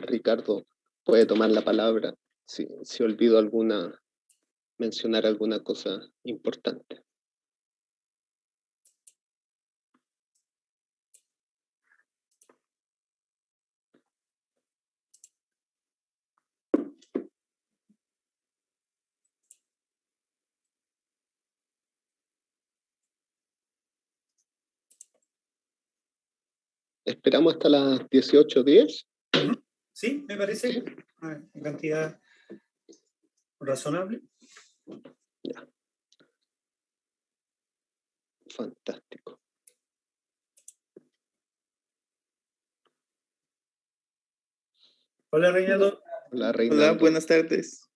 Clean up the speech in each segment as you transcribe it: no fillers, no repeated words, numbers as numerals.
Ricardo puede tomar la palabra si olvido mencionar alguna cosa importante. ¿Esperamos hasta las 18:10? Sí, me parece una cantidad razonable. Ya. Fantástico. Hola, Reinaldo. Hola, Reinaldo. Hola, buenas tardes.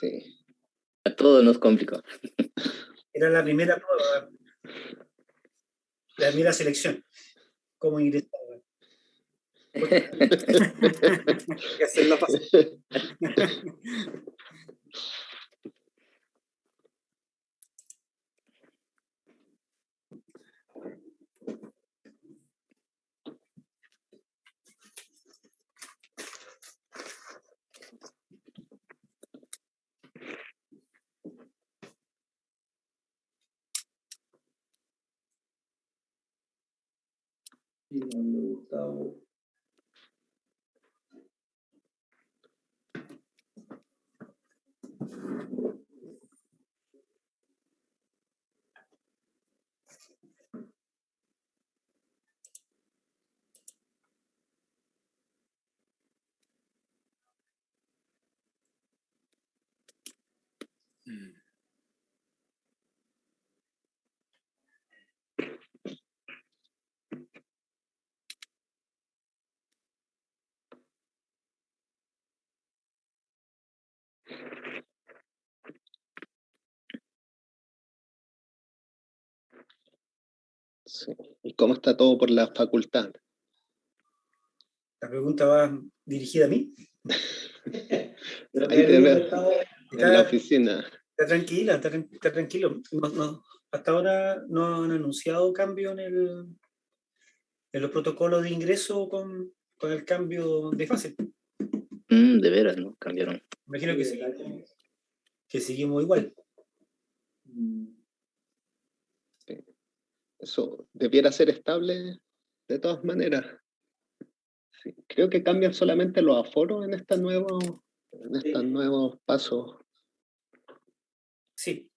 Sí. A todos nos complicó. Era la primera prueba, la primera selección. ¿Cómo ingresar? Hay que hacerla fácil. Sí. ¿Y cómo está todo por la facultad? La pregunta va dirigida a mí. Ahí te veo en la oficina. Está tranquila, está tranquilo. Hasta ahora no han anunciado cambio en los protocolos de ingreso con el cambio de fase. De veras, ¿no? Cambiaron. Imagino que seguimos igual. Sí. Eso debiera ser estable de todas maneras. Sí. Creo que cambian solamente los aforos en estos nuevos pasos. Sí,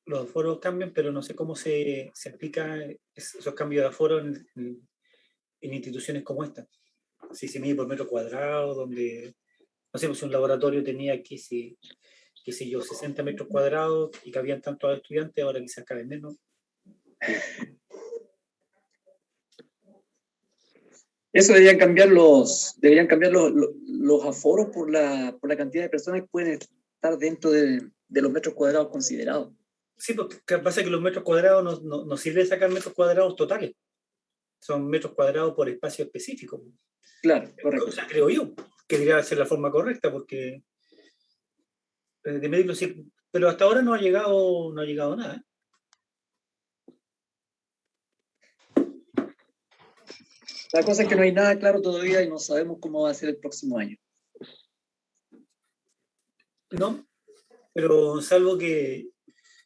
los aforos cambian, pero no sé cómo se aplica esos cambios de aforo en instituciones como esta. Si se mide por metro cuadrado, donde, no sé, pues un laboratorio tenía qué sé yo, 60 metros cuadrados y cabían tantos estudiantes, ahora quizás caben menos. Eso deberían cambiar los aforos por la cantidad de personas que pueden estar dentro de los metros cuadrados considerados. Sí, porque pasa que los metros cuadrados no sirve sacar metros cuadrados totales. Son metros cuadrados por espacio específico. Claro, correcto. O sea, creo yo que debería ser la forma correcta, porque de medirlo sí, pero hasta ahora no ha llegado nada. La cosa es que no hay nada claro todavía y no sabemos cómo va a ser el próximo año. No, pero salvo que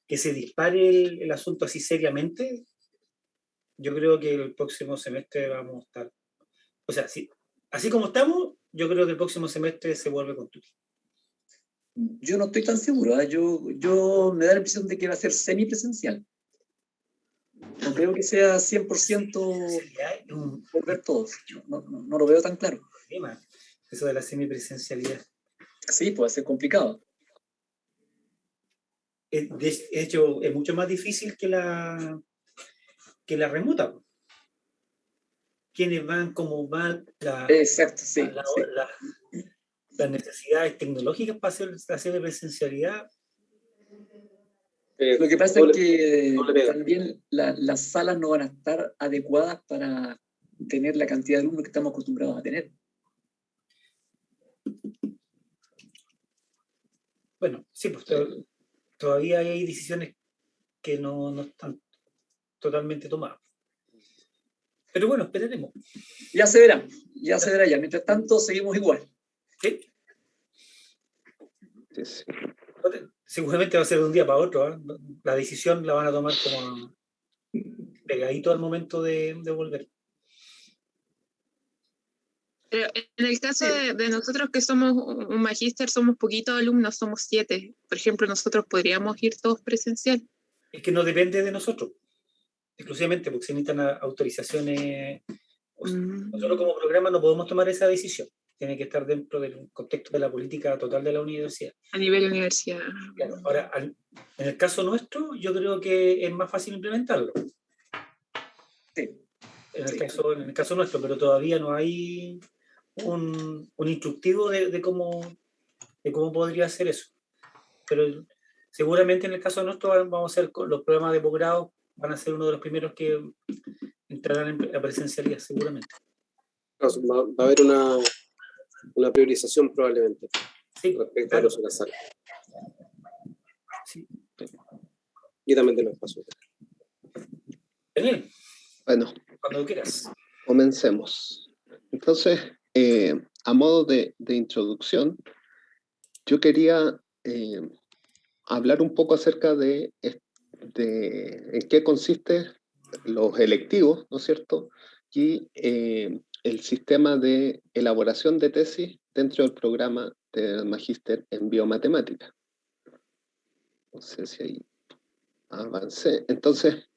se dispare el asunto así seriamente, yo creo que el próximo semestre vamos a estar. O sea, así como estamos, yo creo que el próximo semestre se vuelve con tutti. Yo no estoy tan seguro, ¿eh? Yo me da la impresión de que va a ser semipresencial. No creo que sea 100% volver todos. No lo veo tan claro. Eso de la semipresencialidad. Sí, puede ser complicado. De hecho, es mucho más difícil que la remota. Quienes van, como van Exacto, sí, sí. las necesidades tecnológicas para hacer la semipresencialidad. Lo que pasa es que también las salas no van a estar adecuadas para tener la cantidad de alumnos que estamos acostumbrados a tener. Bueno, sí, pues todavía hay decisiones que no están totalmente tomadas. Pero bueno, esperaremos. Ya se verá ya. Mientras tanto, seguimos igual. ¿Sí? Sí, sí. Seguramente va a ser de un día para otro, ¿eh? La decisión la van a tomar como pegadito al momento de volver. Pero en el caso de nosotros que somos un magíster, somos poquitos alumnos, somos 7. Por ejemplo, nosotros podríamos ir todos presencial. Es que no depende de nosotros, exclusivamente porque se necesitan autorizaciones. Nosotros como programa no podemos tomar esa decisión. Tiene que estar dentro del contexto de la política total de la universidad. A nivel universidad. Claro. Ahora, en el caso nuestro, yo creo que es más fácil implementarlo. Sí. En el caso nuestro, pero todavía no hay un instructivo de cómo podría ser eso. Pero seguramente en el caso nuestro vamos a hacer los programas de posgrado, van a ser uno de los primeros que entrarán en la presencialidad, seguramente. Va a haber una priorización probablemente Sí, respecto claro. a los la sala. Sí. Y también de los espacios. Daniel, Bueno, cuando quieras. comencemos. Entonces, a modo de introducción, yo quería hablar un poco acerca de en qué consiste los electivos, ¿no es cierto? Y el sistema de elaboración de tesis dentro del programa del magíster en biomatemática. No sé si ahí avancé. Entonces,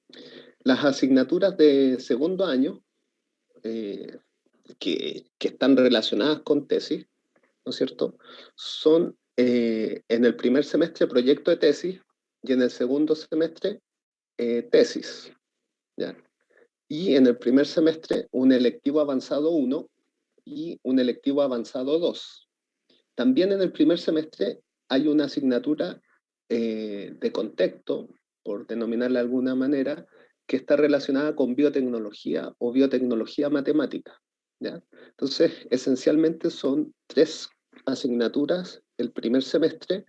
las asignaturas de segundo año que están relacionadas con tesis, ¿no es cierto? Son en el primer semestre proyecto de tesis y en el segundo semestre tesis. ¿Ya? Y en el primer semestre un electivo avanzado 1 y un electivo avanzado 2. También en el primer semestre hay una asignatura de contexto, por denominarla de alguna manera, que está relacionada con biotecnología o biotecnología matemática. ¿Ya? Entonces, esencialmente son 3 asignaturas el primer semestre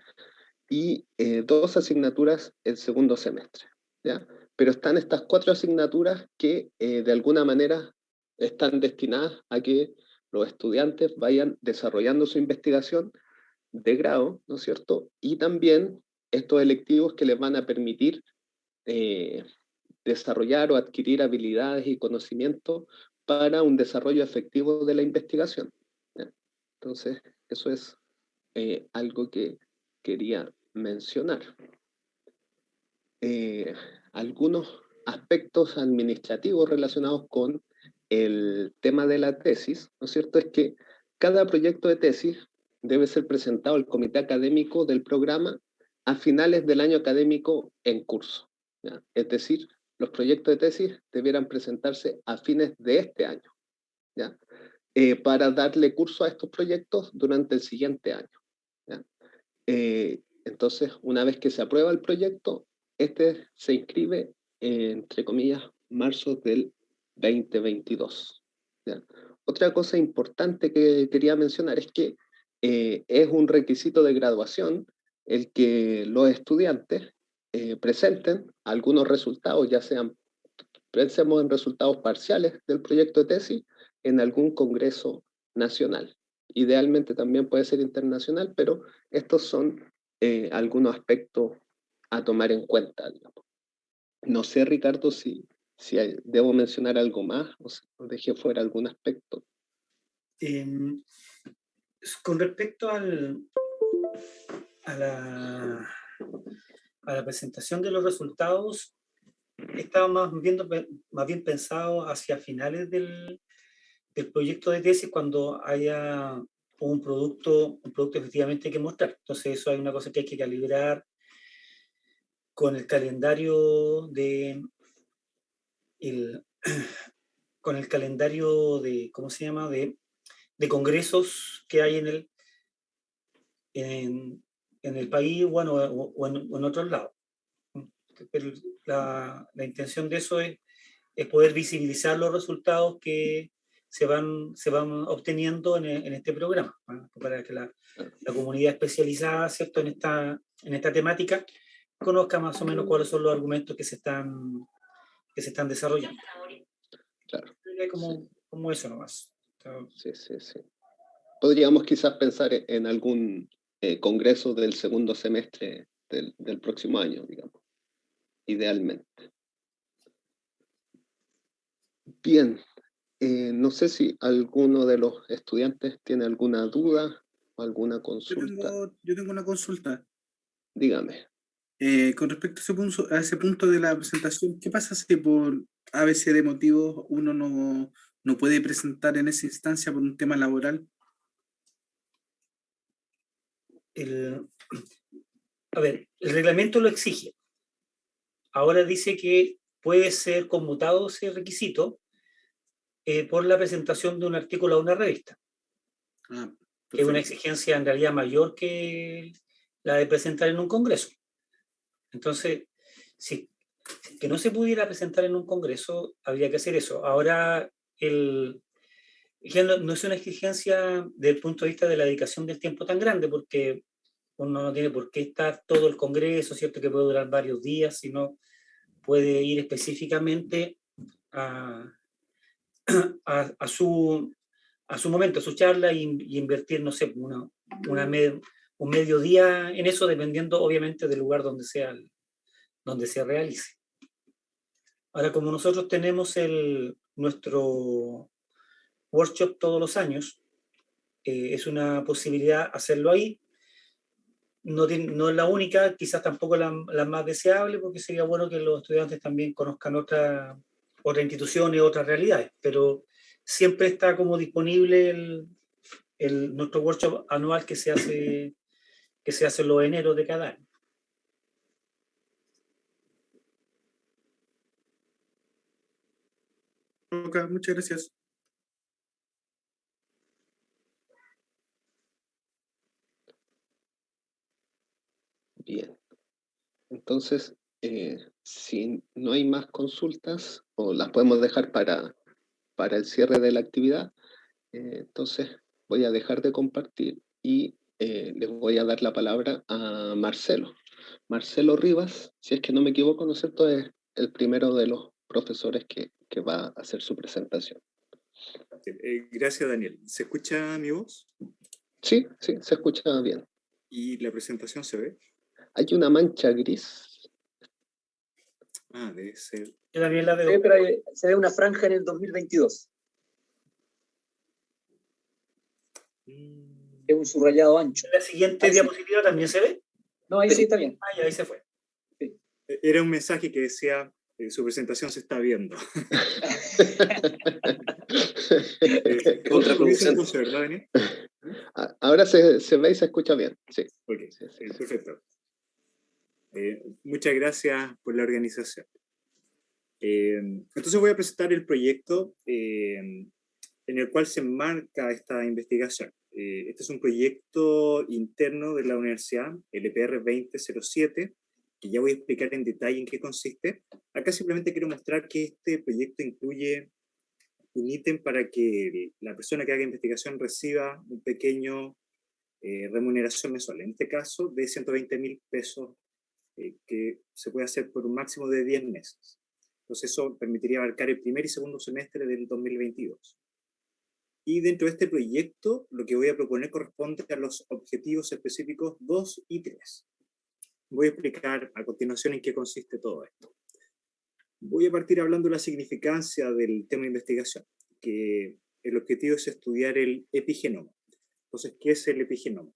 y 2 asignaturas el segundo semestre. ¿Ya? Pero están estas 4 asignaturas que de alguna manera están destinadas a que los estudiantes vayan desarrollando su investigación de grado, ¿no es cierto? Y también estos electivos que les van a permitir desarrollar o adquirir habilidades y conocimientos para un desarrollo efectivo de la investigación. ¿Ya? Entonces, eso es algo que quería mencionar. Algunos aspectos administrativos relacionados con el tema de la tesis, ¿no es cierto? Es que cada proyecto de tesis debe ser presentado al comité académico del programa a finales del año académico en curso. ¿Ya? Es decir, los proyectos de tesis debieran presentarse a fines de este año, ¿ya? Para darle curso a estos proyectos durante el siguiente año. ¿Ya? Entonces, una vez que se aprueba el proyecto, este se inscribe, entre comillas, marzo del 2022. ¿Ya? Otra cosa importante que quería mencionar es que es un requisito de graduación el que los estudiantes presenten algunos resultados, ya sean, pensemos en resultados parciales del proyecto de tesis, en algún congreso nacional. Idealmente también puede ser internacional, pero estos son algunos aspectos a tomar en cuenta, digamos. No sé, Ricardo, si debo mencionar algo más o dejé fuera algún aspecto. Con respecto a la presentación de los resultados, estaba más bien pensado hacia finales del proyecto de tesis, cuando haya un producto efectivamente que mostrar. Entonces, eso hay una cosa que hay que calibrar con el calendario con el calendario de, ¿cómo se llama?, de congresos que hay en el país, bueno, o en otros lados. Pero la intención de eso es poder visibilizar los resultados que se van obteniendo en este programa, ¿no? Para que la comunidad especializada, ¿cierto?, en esta temática conozca más o menos cuáles son los argumentos que se están desarrollando. Claro. Sería como eso nomás. Sí, sí, sí. Podríamos quizás pensar en algún congreso del segundo semestre del próximo año, digamos, idealmente. Bien, no sé si alguno de los estudiantes tiene alguna duda o alguna consulta. Yo tengo una consulta. Dígame. Con respecto a ese punto de la presentación, ¿qué pasa si por ABC de motivos uno no puede presentar en esa instancia por un tema laboral? A ver, el reglamento lo exige. Ahora dice que puede ser conmutado ese requisito por la presentación de un artículo a una revista, que es una exigencia en realidad mayor que la de presentar en un congreso. Entonces, si que no se pudiera presentar en un congreso, habría que hacer eso. Ahora, no es una exigencia desde el punto de vista de la dedicación del tiempo tan grande, porque uno no tiene por qué estar todo el congreso, ¿cierto? Que puede durar varios días, sino puede ir específicamente a su momento, a su charla y invertir, no sé, un medio día en eso, dependiendo obviamente del lugar donde se realice. Ahora, como nosotros tenemos nuestro workshop todos los años, es una posibilidad hacerlo ahí. No es la única, quizás tampoco la más deseable, porque sería bueno que los estudiantes también conozcan otras instituciones, otras realidades, pero siempre está como disponible nuestro workshop anual que se hace en los eneros de cada año. Ok, muchas gracias. Bien. Entonces, si no hay más consultas, o las podemos dejar para el cierre de la actividad, entonces voy a dejar de compartir y les voy a dar la palabra a Marcelo. Marcelo Rivas, si es que no me equivoco, ¿no es cierto? Es el primero de los profesores que va a hacer su presentación. Gracias, Daniel. ¿Se escucha mi voz? Sí, sí, se escucha bien. ¿Y la presentación se ve? Hay una mancha gris. Debe ser. Yo también la veo. Sí, pero se ve una franja en el 2022. Es un subrayado ancho. ¿La siguiente diapositiva también se ve? No, ahí sí está bien. Ya, ahí se fue. Sí. Era un mensaje que decía, su presentación se está viendo. Contraproducente. ¿Verdad, Daniel? Ahora se ve y se escucha bien. Sí. Okay. Sí. Perfecto. Muchas gracias por la organización. Entonces voy a presentar el proyecto en el cual se enmarca esta investigación. Este es un proyecto interno de la universidad, LPR 2007, que ya voy a explicar en detalle en qué consiste. Acá simplemente quiero mostrar que este proyecto incluye un ítem para que la persona que haga investigación reciba un pequeño remuneración mensual, en este caso de 120.000 pesos, que se puede hacer por un máximo de 10 meses. Entonces eso permitiría abarcar el primer y segundo semestre del 2022. Y dentro de este proyecto, lo que voy a proponer corresponde a los objetivos específicos 2 y 3. Voy a explicar a continuación en qué consiste todo esto. Voy a partir hablando de la significancia del tema de investigación, que el objetivo es estudiar el epigenoma. Entonces, ¿qué es el epigenoma?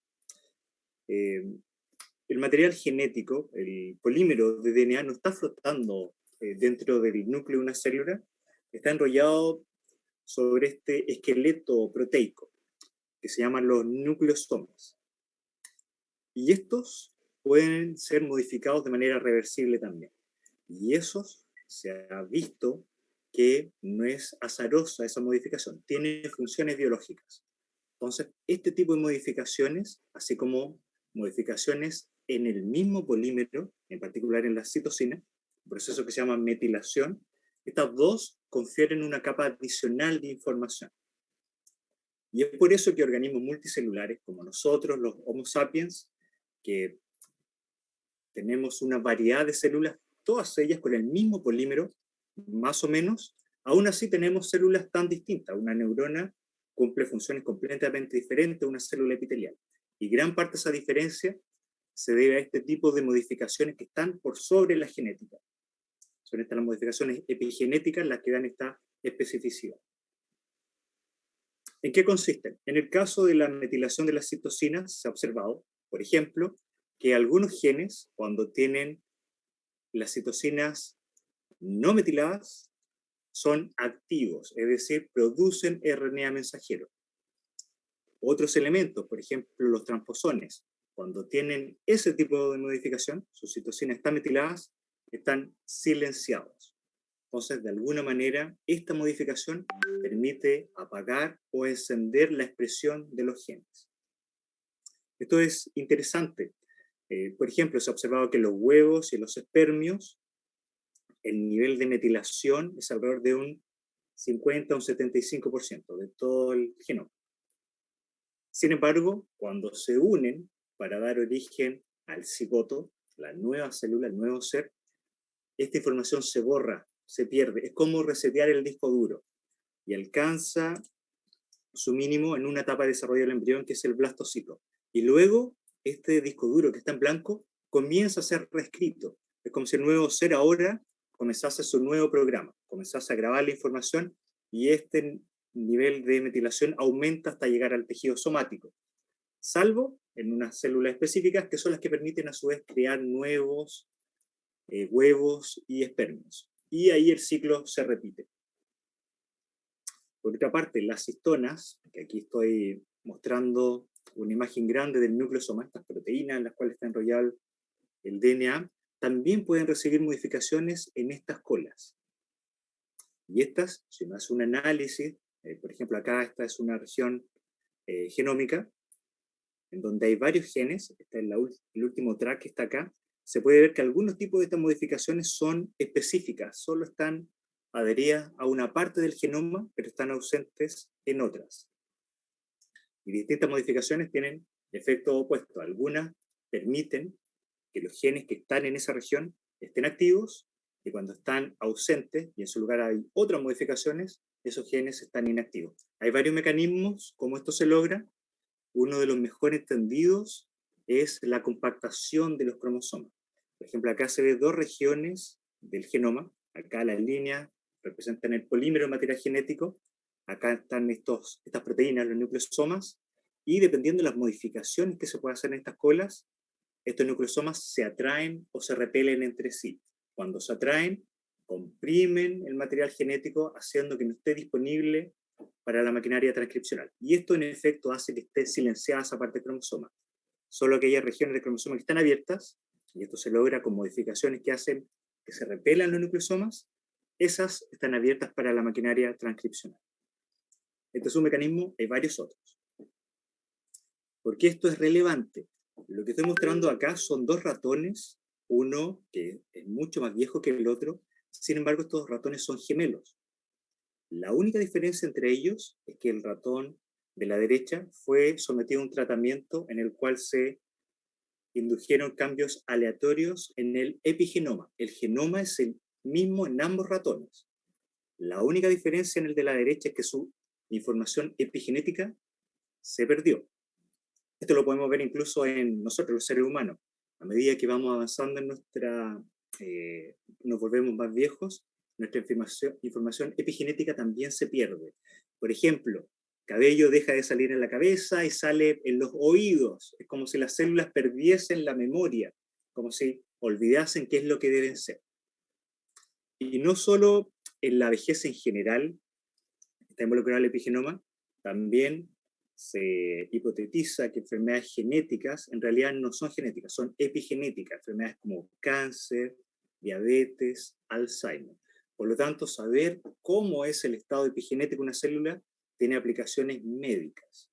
El material genético, el polímero de DNA, no está flotando dentro del núcleo de una célula, está enrollado sobre este esqueleto proteico, que se llaman los nucleosomas. Y estos pueden ser modificados de manera reversible también. Y esos se ha visto que no es azarosa esa modificación, tiene funciones biológicas. Entonces, este tipo de modificaciones, así como modificaciones en el mismo polímero, en particular en la citosina, un proceso que se llama metilación, estas dos confieren una capa adicional de información. Y es por eso que organismos multicelulares como nosotros, los Homo sapiens, que tenemos una variedad de células, todas ellas con el mismo polímero, más o menos, Aún así tenemos células tan distintas. Una neurona cumple funciones completamente diferentes a una célula epitelial. Y gran parte de esa diferencia se debe a este tipo de modificaciones que están por sobre la genética. Son estas las modificaciones epigenéticas las que dan esta especificidad. ¿En qué consisten? En el caso de la metilación de las citocinas se ha observado, por ejemplo, que algunos genes, cuando tienen las citocinas no metiladas, son activos, es decir, producen RNA mensajero. Otros elementos, por ejemplo, los transposones, cuando tienen ese tipo de modificación, sus citocinas están metiladas, están silenciados. Entonces, de alguna manera, esta modificación permite apagar o encender la expresión de los genes. Esto es interesante. Por ejemplo, se ha observado que los huevos y los espermios, el nivel de metilación es alrededor de un 50 a un 75% de todo el genoma. Sin embargo, cuando se unen para dar origen al cigoto, la nueva célula, el nuevo ser, esta información se borra, se pierde. Es como resetear el disco duro y alcanza su mínimo en una etapa de desarrollo del embrión, que es el blastociclo. Y luego, este disco duro que está en blanco comienza a ser reescrito. Es como si el nuevo ser ahora comenzase su nuevo programa, comenzase a grabar la información y este nivel de metilación aumenta hasta llegar al tejido somático, salvo en unas células específicas que son las que permiten a su vez crear nuevos huevos y espermios. Y ahí el ciclo se repite. Por otra parte, las histonas, que aquí estoy mostrando una imagen grande del nucleosoma, estas proteínas en las cuales está enrollado el DNA, también pueden recibir modificaciones en estas colas. Y estas, si uno hace un análisis, por ejemplo acá esta es una región genómica, en donde hay varios genes, este es el último track que está acá, se puede ver que algunos tipos de estas modificaciones son específicas, solo están adheridas a una parte del genoma, pero están ausentes en otras. Y distintas modificaciones tienen efectos opuestos. Algunas permiten que los genes que están en esa región estén activos, y cuando están ausentes, y en su lugar hay otras modificaciones, esos genes están inactivos. Hay varios mecanismos como esto se logra. Uno de los mejor entendidos es la compactación de los cromosomas. Por ejemplo, acá se ve dos regiones del genoma. Acá las líneas representan el polímero de material genético. Acá están estas proteínas, los nucleosomas, y dependiendo de las modificaciones que se pueden hacer en estas colas, estos nucleosomas se atraen o se repelen entre sí. Cuando se atraen, comprimen el material genético, haciendo que no esté disponible para la maquinaria transcripcional. Y esto en efecto hace que esté silenciada esa parte del cromosoma. Solo aquellas regiones del cromosoma que están abiertas, y esto se logra con modificaciones que hacen que se repelan los nucleosomas, esas están abiertas para la maquinaria transcripcional. Este es un mecanismo, hay varios otros. ¿Por qué esto es relevante? Lo que estoy mostrando acá son dos ratones, uno que es mucho más viejo que el otro, sin embargo estos dos ratones son gemelos. La única diferencia entre ellos es que el ratón de la derecha fue sometido a un tratamiento en el cual se indujeron cambios aleatorios en el epigenoma. El genoma es el mismo en ambos ratones. La única diferencia en el de la derecha es que su información epigenética se perdió. Esto lo podemos ver incluso en nosotros, los seres humanos. A medida que vamos avanzando en nos volvemos más viejos, nuestra información epigenética también se pierde. Por ejemplo, cabello deja de salir en la cabeza y sale en los oídos. Es como si las células perdiesen la memoria, como si olvidasen qué es lo que deben ser. Y no solo en la vejez en general está involucrado el epigenoma, también se hipotetiza que enfermedades genéticas en realidad no son genéticas, son epigenéticas, enfermedades como cáncer, diabetes, Alzheimer. Por lo tanto, saber cómo es el estado epigenético de una célula tiene aplicaciones médicas.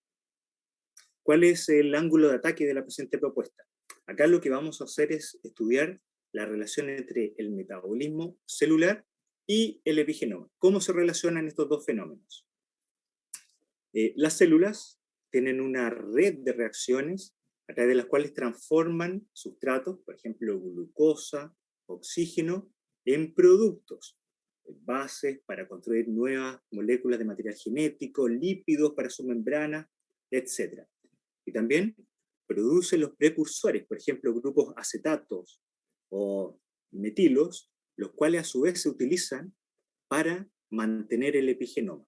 ¿Cuál es el ángulo de ataque de la presente propuesta? Acá lo que vamos a hacer es estudiar la relación entre el metabolismo celular y el epigenoma. ¿Cómo se relacionan estos dos fenómenos? Las células tienen una red de reacciones a través de las cuales transforman sustratos, por ejemplo, glucosa, oxígeno, en productos. bases para construir nuevas moléculas de material genético, lípidos para su membrana, etc. Y también produce los precursores, por ejemplo, grupos acetatos o metilos, los cuales a su vez se utilizan para mantener el epigenoma.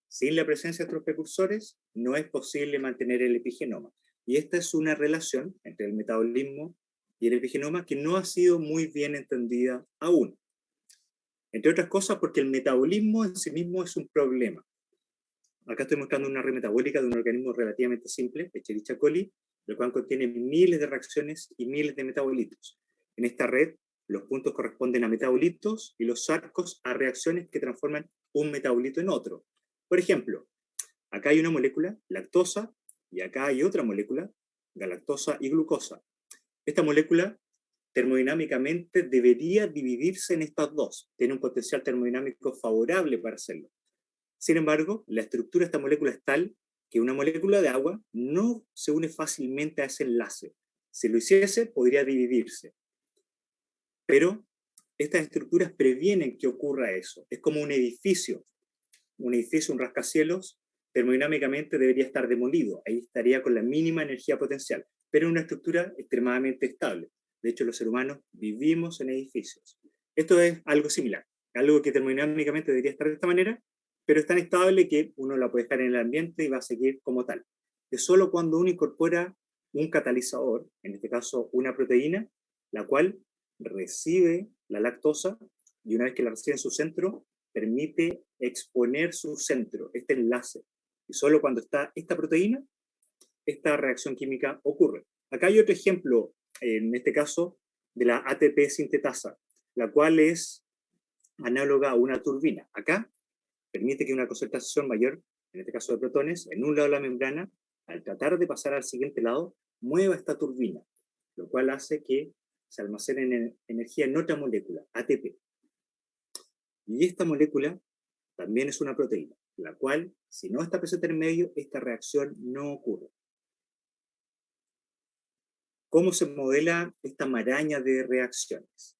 Sin la presencia de estos precursores, no es posible mantener el epigenoma. Y esta es una relación entre el metabolismo y el epigenoma que no ha sido muy bien entendida aún. Entre otras cosas porque el metabolismo en sí mismo es un problema. Acá estoy mostrando una red metabólica de un organismo relativamente simple, Escherichia coli, el cual contiene miles de reacciones y miles de metabolitos. En esta red, los puntos corresponden a metabolitos y los arcos a reacciones que transforman un metabolito en otro. Por ejemplo, acá hay una molécula, lactosa, y acá hay otra molécula, galactosa y glucosa. Esta molécula termodinámicamente debería dividirse en estas dos. Tiene un potencial termodinámico favorable para hacerlo. Sin embargo, la estructura de esta molécula es tal que una molécula de agua no se une fácilmente a ese enlace. Si lo hiciese, podría dividirse. Pero estas estructuras previenen que ocurra eso. Es como un edificio, un rascacielos, termodinámicamente debería estar demolido. Ahí estaría con la mínima energía potencial, pero una estructura extremadamente estable. De hecho, los seres humanos vivimos en edificios. Esto es algo similar, algo que termodinámicamente debería estar de esta manera, pero es tan estable que uno la puede dejar en el ambiente y va a seguir como tal. Es solo cuando uno incorpora un catalizador, en este caso una proteína, la cual recibe la lactosa y una vez que la recibe en su centro, permite exponer su centro, este enlace. Y solo cuando está esta proteína, esta reacción química ocurre. Acá hay otro ejemplo, en este caso, de la ATP sintetasa, la cual es análoga a una turbina. Acá permite que una concentración mayor, en este caso de protones, en un lado de la membrana, al tratar de pasar al siguiente lado, mueva esta turbina, lo cual hace que se almacene energía en otra molécula, ATP. Y esta molécula también es una proteína, la cual, si no está presente en medio, esta reacción no ocurre. ¿Cómo se modela esta maraña de reacciones?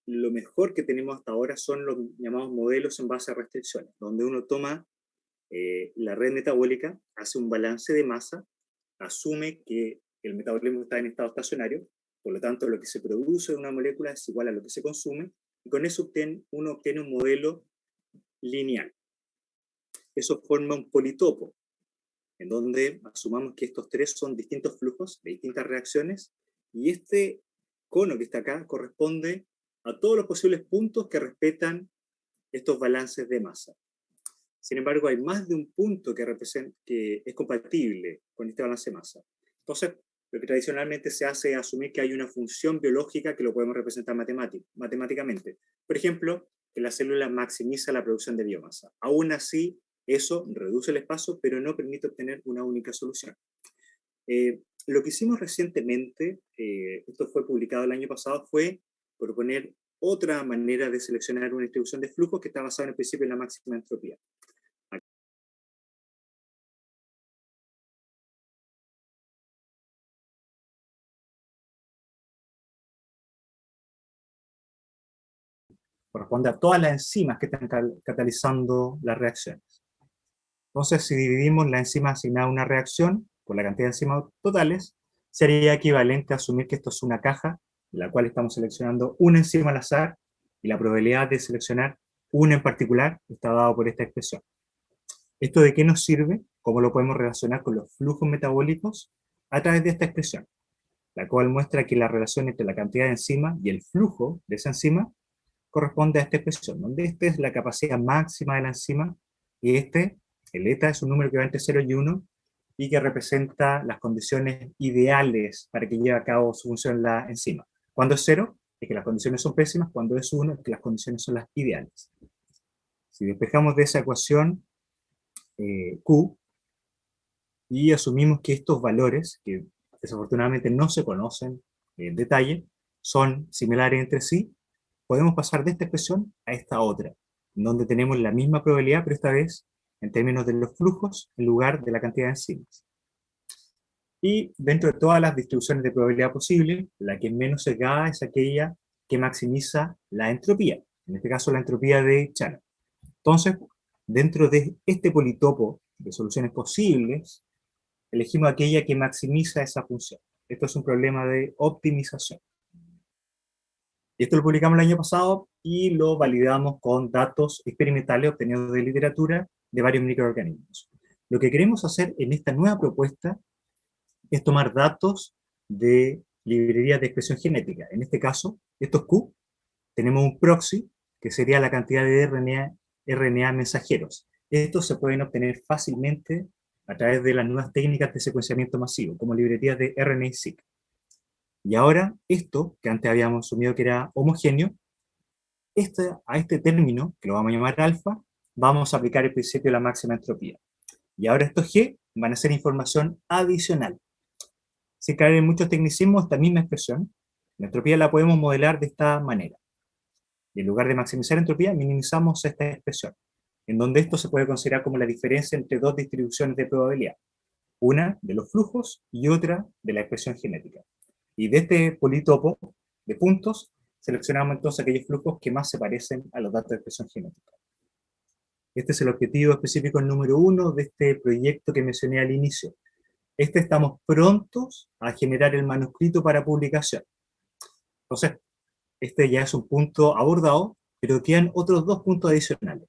Lo mejor que tenemos hasta ahora son los llamados modelos en base a restricciones, donde uno toma la red metabólica, hace un balance de masa, asume que el metabolismo está en estado estacionario, por lo tanto lo que se produce de una molécula es igual a lo que se consume, y con eso uno obtiene un modelo lineal. Eso forma un politopo, en donde asumamos que estos tres son distintos flujos de distintas reacciones, y este cono que está acá corresponde a todos los posibles puntos que respetan estos balances de masa. Sin embargo, hay más de un punto que es compatible con este balance de masa. Entonces, lo que tradicionalmente se hace es asumir que hay una función biológica que lo podemos representar matemáticamente. Por ejemplo, que la célula maximiza la producción de biomasa. Aún así, eso reduce el espacio, pero no permite obtener una única solución. Lo que hicimos recientemente, esto fue publicado el año pasado, fue proponer otra manera de seleccionar una distribución de flujos que está basada en el principio en la máxima entropía. Corresponde a todas las enzimas que están catalizando las reacciones. Entonces, si dividimos la enzima asignada a una reacción por la cantidad de enzimas totales, sería equivalente a asumir que esto es una caja en la cual estamos seleccionando una enzima al azar y la probabilidad de seleccionar una en particular está dado por esta expresión. ¿Esto de qué nos sirve? ¿Cómo lo podemos relacionar con los flujos metabólicos? A través de esta expresión, la cual muestra que la relación entre la cantidad de enzima y el flujo de esa enzima corresponde a esta expresión, donde esta es la capacidad máxima de la enzima y el eta, es un número que va entre 0 y 1 y que representa las condiciones ideales para que lleve a cabo su función la enzima. Cuando es 0, es que las condiciones son pésimas, cuando es 1, es que las condiciones son las ideales. Si despejamos de esa ecuación Q y asumimos que estos valores, que desafortunadamente no se conocen en detalle, son similares entre sí, podemos pasar de esta expresión a esta otra, donde tenemos la misma probabilidad, pero esta vez en términos de los flujos en lugar de la cantidad de enzimas. Y dentro de todas las distribuciones de probabilidad posible, la que es menos sesgada es aquella que maximiza la entropía. en este caso la entropía de Shannon. Entonces, dentro de este politopo de soluciones posibles, elegimos aquella que maximiza esa función. Esto es un problema de optimización. Y esto lo publicamos el año pasado y lo validamos con datos experimentales obtenidos de literatura de varios microorganismos. Lo que queremos hacer en esta nueva propuesta es tomar datos de librerías de expresión genética. En este caso, estos Q, tenemos un proxy, que sería la cantidad de RNA mensajeros. Estos se pueden obtener fácilmente a través de las nuevas técnicas de secuenciamiento masivo, como librerías de RNA-seq. Y ahora, esto, que antes habíamos asumido que era homogéneo, a este término, que lo vamos a llamar alfa, vamos a aplicar el principio de la máxima entropía. Y ahora estos G van a ser información adicional. Sin caer en muchos tecnicismos, esta misma expresión, la entropía la podemos modelar de esta manera. Y en lugar de maximizar entropía, minimizamos esta expresión, en donde esto se puede considerar como la diferencia entre dos distribuciones de probabilidad. Una de los flujos y otra de la expresión genética. Y de este politopo de puntos, seleccionamos entonces aquellos flujos que más se parecen a los datos de expresión genética. Este es el objetivo específico número 1 de este proyecto que mencioné al inicio. Estamos prontos a generar el manuscrito para publicación. Entonces, este ya es un punto abordado, pero quedan otros 2 puntos adicionales.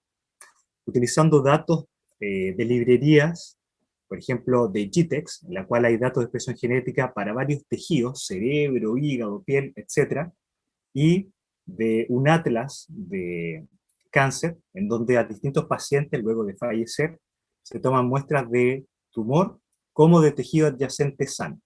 Utilizando datos de librerías, por ejemplo, de GTEx, en la cual hay datos de expresión genética para varios tejidos, cerebro, hígado, piel, etc., y de un atlas de cáncer, en donde a distintos pacientes, luego de fallecer, se toman muestras de tumor como de tejido adyacente sano.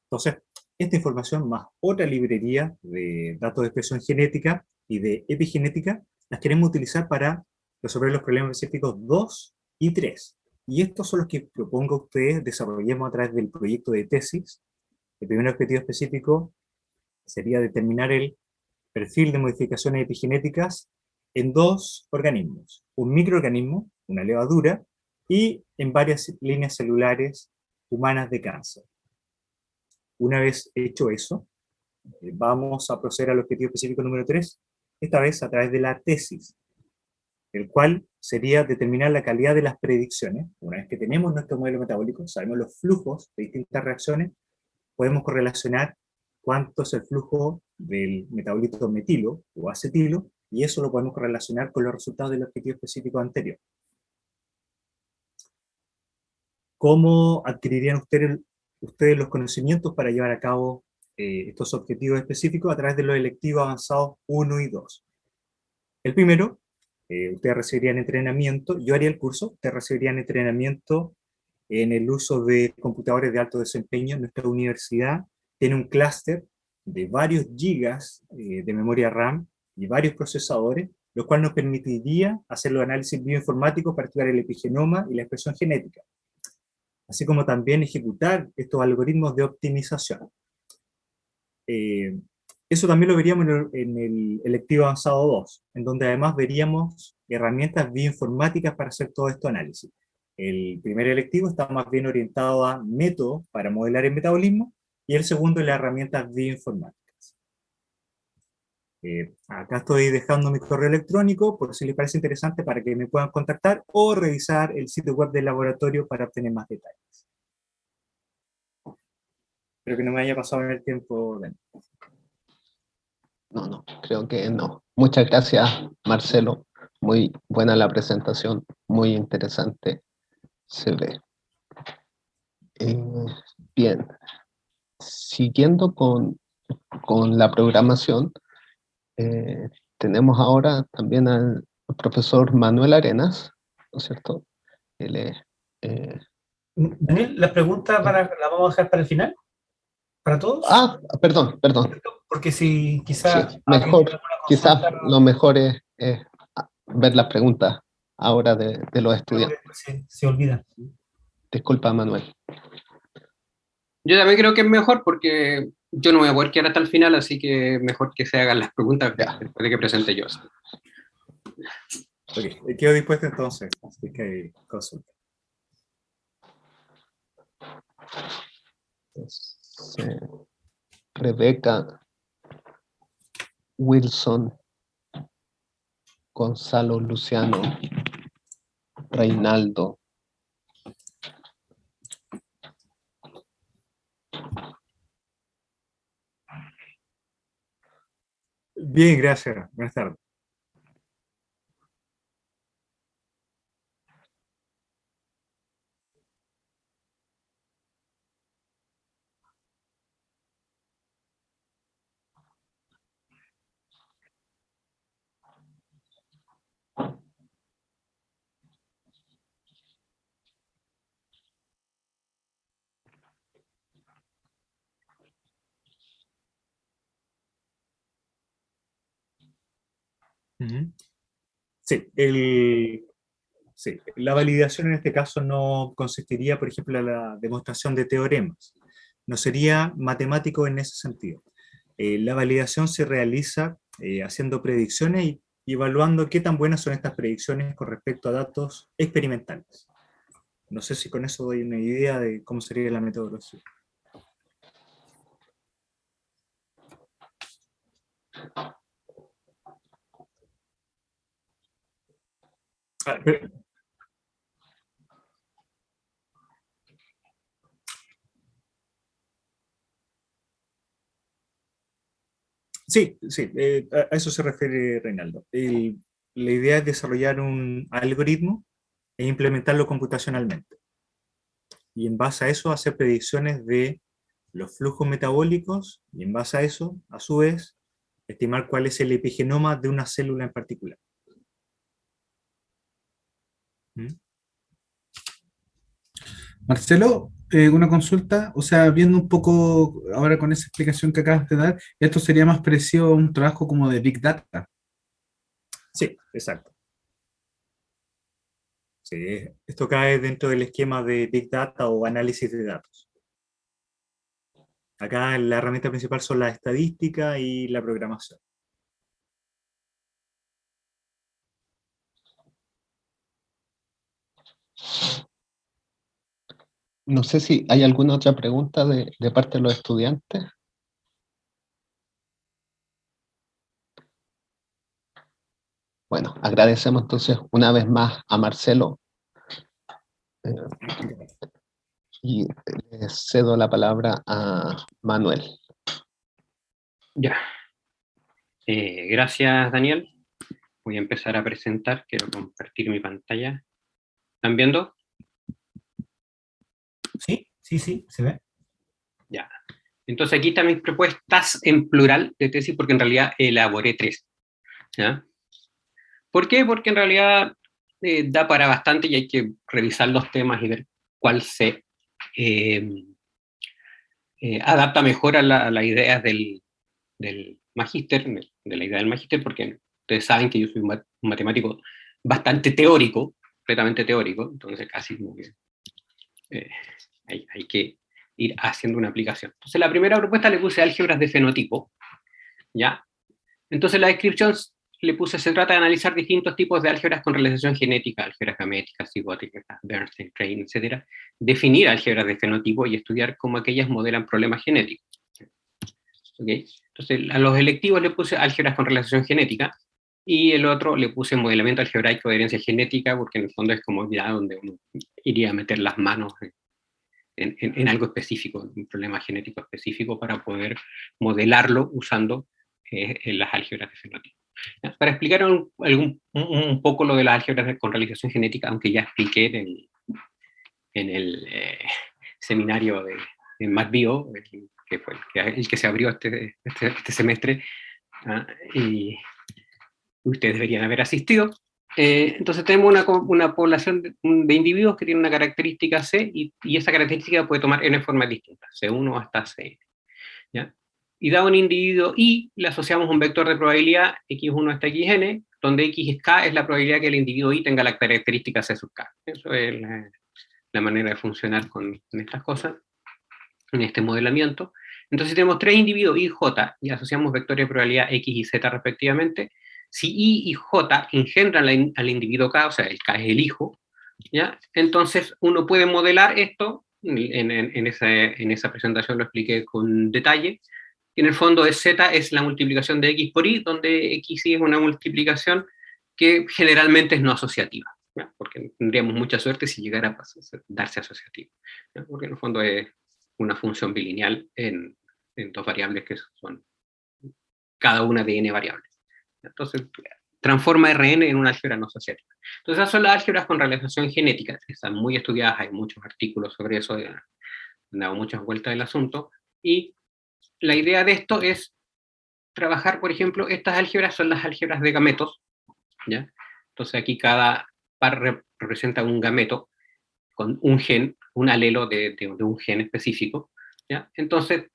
Entonces, esta información más otra librería de datos de expresión genética y de epigenética, las queremos utilizar para resolver los problemas específicos 2 y 3. Y estos son los que propongo a ustedes desarrollemos a través del proyecto de tesis. El primer objetivo específico sería determinar el perfil de modificaciones epigenéticas en 2 organismos. Un microorganismo, una levadura, y en varias líneas celulares humanas de cáncer. Una vez hecho eso, vamos a proceder al objetivo específico número 3, esta vez a través de la tesis, el cual sería determinar la calidad de las predicciones. Una vez que tenemos nuestro modelo metabólico, sabemos los flujos de distintas reacciones, podemos correlacionar cuánto es el flujo del metabolito metilo o acetilo, y eso lo podemos correlacionar con los resultados del objetivo específico anterior. ¿Cómo adquirirían ustedes los conocimientos para llevar a cabo estos objetivos específicos? A través de los electivos avanzados 1 y 2. El primero, ustedes recibirían entrenamiento, yo haría el curso, ustedes recibirían entrenamiento en el uso de computadores de alto desempeño. Nuestra universidad tiene un clúster de varios gigas de memoria RAM y varios procesadores, lo cual nos permitiría hacer los análisis bioinformáticos para estudiar el epigenoma y la expresión genética, así como también ejecutar estos algoritmos de optimización. Eso también lo veríamos en el electivo avanzado 2, en donde además veríamos herramientas bioinformáticas para hacer todo este análisis. El primer electivo está más bien orientado a métodos para modelar el metabolismo, y el segundo en las herramientas bioinformáticas. Acá estoy dejando mi correo electrónico, por si les parece interesante, para que me puedan contactar, o revisar el sitio web del laboratorio para obtener más detalles. Espero que no me haya pasado en el tiempo. No, creo que no. Muchas gracias, Marcelo. Muy buena la presentación, muy interesante. Se ve. Bien. Siguiendo con la programación, tenemos ahora también al profesor Manuel Arenas, ¿no es cierto? Él es, Daniel, las preguntas las vamos a dejar para el final, para todos. Perdón. Porque si quizás... Sí, quizás lo mejor es ver las preguntas ahora de los estudiantes. Se olvida. Disculpa, Manuel. Yo también creo que es mejor porque yo no voy a poder quedar hasta el final, así que mejor que se hagan las preguntas después de que presente yo. Ok, quedo dispuesto entonces, así que consulta. Rebeca Wilson Gonzalo, Luciano, Reinaldo. Bien, gracias. Buenas tardes. Ujú. Sí, la validación en este caso no consistiría, por ejemplo, en la demostración de teoremas. No sería matemático en ese sentido. La validación se realiza haciendo predicciones y evaluando qué tan buenas son estas predicciones con respecto a datos experimentales. No sé si con eso doy una idea de cómo sería la metodología. Sí, sí, a eso se refiere Reinaldo. La idea es desarrollar un algoritmo e implementarlo computacionalmente. Y en base a eso hacer predicciones de los flujos metabólicos y en base a eso, a su vez, estimar cuál es el epigenoma de una célula en particular. ¿Mm? Marcelo, una consulta, o sea, viendo un poco ahora con esa explicación que acabas de dar, esto sería más parecido a un trabajo como de Big Data. Sí, exacto. Sí, esto cae dentro del esquema de Big Data o análisis de datos. Acá la herramienta principal son la estadística y la programación. No sé si hay alguna otra pregunta de parte de los estudiantes. Bueno, agradecemos entonces una vez más a Marcelo y le cedo la palabra a Manuel. Ya. Gracias, Daniel. Voy a empezar a presentar. Quiero compartir mi pantalla. ¿Están viendo? Sí, sí, sí, se ve. Ya. Entonces aquí están mis propuestas en plural de tesis, porque en realidad elaboré 3. ¿Ya? ¿Por qué? Porque en realidad da para bastante y hay que revisar los temas y ver cuál se adapta mejor a las ideas del magíster, de la idea del magíster, porque ustedes saben que yo soy un matemático bastante teórico, completamente teórico, entonces casi como que hay que ir haciendo una aplicación. Entonces la primera propuesta le puse álgebras de fenotipo, ¿ya? Entonces la descripción le puse, se trata de analizar distintos tipos de álgebras con realización genética, álgebras gaméticicas, cigóticas, Bernstein, Crane, etc. Definir álgebras de fenotipo y estudiar cómo aquellas modelan problemas genéticos. ¿Okay? Entonces a los electivos le puse álgebras con realización genética, y el otro le puse modelamiento algebraico de herencia genética, porque en el fondo es como ya donde uno iría a meter las manos en algo específico, un problema genético específico, para poder modelarlo usando las álgebras de fenotipo. ¿Ya? Para explicar un poco lo de las álgebras con realización genética, aunque ya expliqué en el seminario de MathBio, que fue el que se abrió este semestre, y ustedes deberían haber asistido. Entonces tenemos una población de individuos que tiene una característica C, y esa característica puede tomar n formas distintas, C1 hasta Cn. ¿Ya? Y dado un individuo I, le asociamos un vector de probabilidad x1 hasta xn, donde xk es la probabilidad que el individuo I tenga la característica C sub k. Eso es la manera de funcionar con estas cosas, en este modelamiento. Entonces tenemos 3 individuos I y J, y asociamos vectores de probabilidad x y z respectivamente. Si I y J engendran al individuo K, o sea, el K es el hijo, ¿ya? Entonces uno puede modelar esto, en esa presentación lo expliqué con detalle, y en el fondo Z es la multiplicación de X por Y, donde XY es una multiplicación que generalmente es no asociativa, ¿ya? Porque tendríamos mucha suerte si llegara a darse asociativa, ¿ya? Porque en el fondo es una función bilineal en dos variables que son cada una de n variables. Entonces, transforma Rn en una álgebra no asociativa. Entonces, esas son las álgebras con realización genética, que están muy estudiadas, hay muchos artículos sobre eso, han dado muchas vueltas del asunto, y la idea de esto es trabajar, por ejemplo, estas álgebras son las álgebras de gametos, ¿ya? Entonces aquí cada par representa un gameto con un gen, un alelo de un gen específico, ¿ya? Entonces,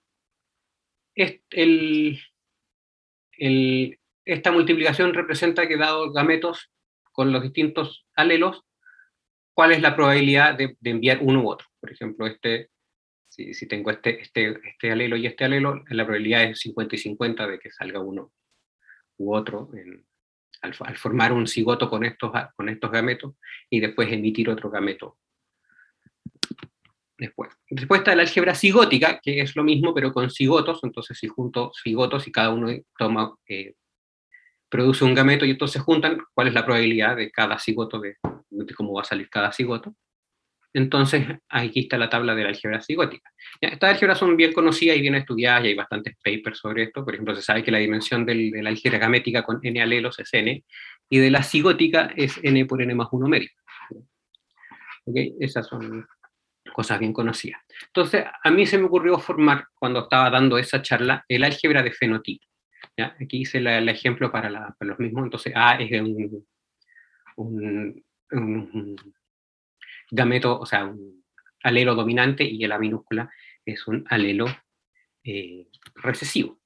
esta multiplicación representa que dado gametos con los distintos alelos, cuál es la probabilidad de enviar uno u otro. Por ejemplo, si tengo este alelo y este alelo, la probabilidad es 50 y 50 de que salga uno u otro al formar un cigoto con estos gametos y después emitir otro gameto. Después está la álgebra cigótica, que es lo mismo pero con cigotos. Entonces si junto cigotos y cada uno produce un gameto y entonces juntan, ¿cuál es la probabilidad de cada cigoto, de cómo va a salir cada cigoto? Entonces aquí está la tabla de la álgebra cigótica. Ya, estas álgebras son bien conocidas y bien estudiadas, y hay bastantes papers sobre esto. Por ejemplo, se sabe que la dimensión de la álgebra gamética con n alelos es n, y de la cigótica es n por n más 1 medio. ¿Okay? Esas son cosas bien conocidas. Entonces, a mí se me ocurrió formar, cuando estaba dando esa charla, el álgebra de fenotipo. ¿Ya? Aquí hice el ejemplo para los mismos. Entonces, A es un gameto, o sea, un alelo dominante, y el A minúscula es un alelo recesivo.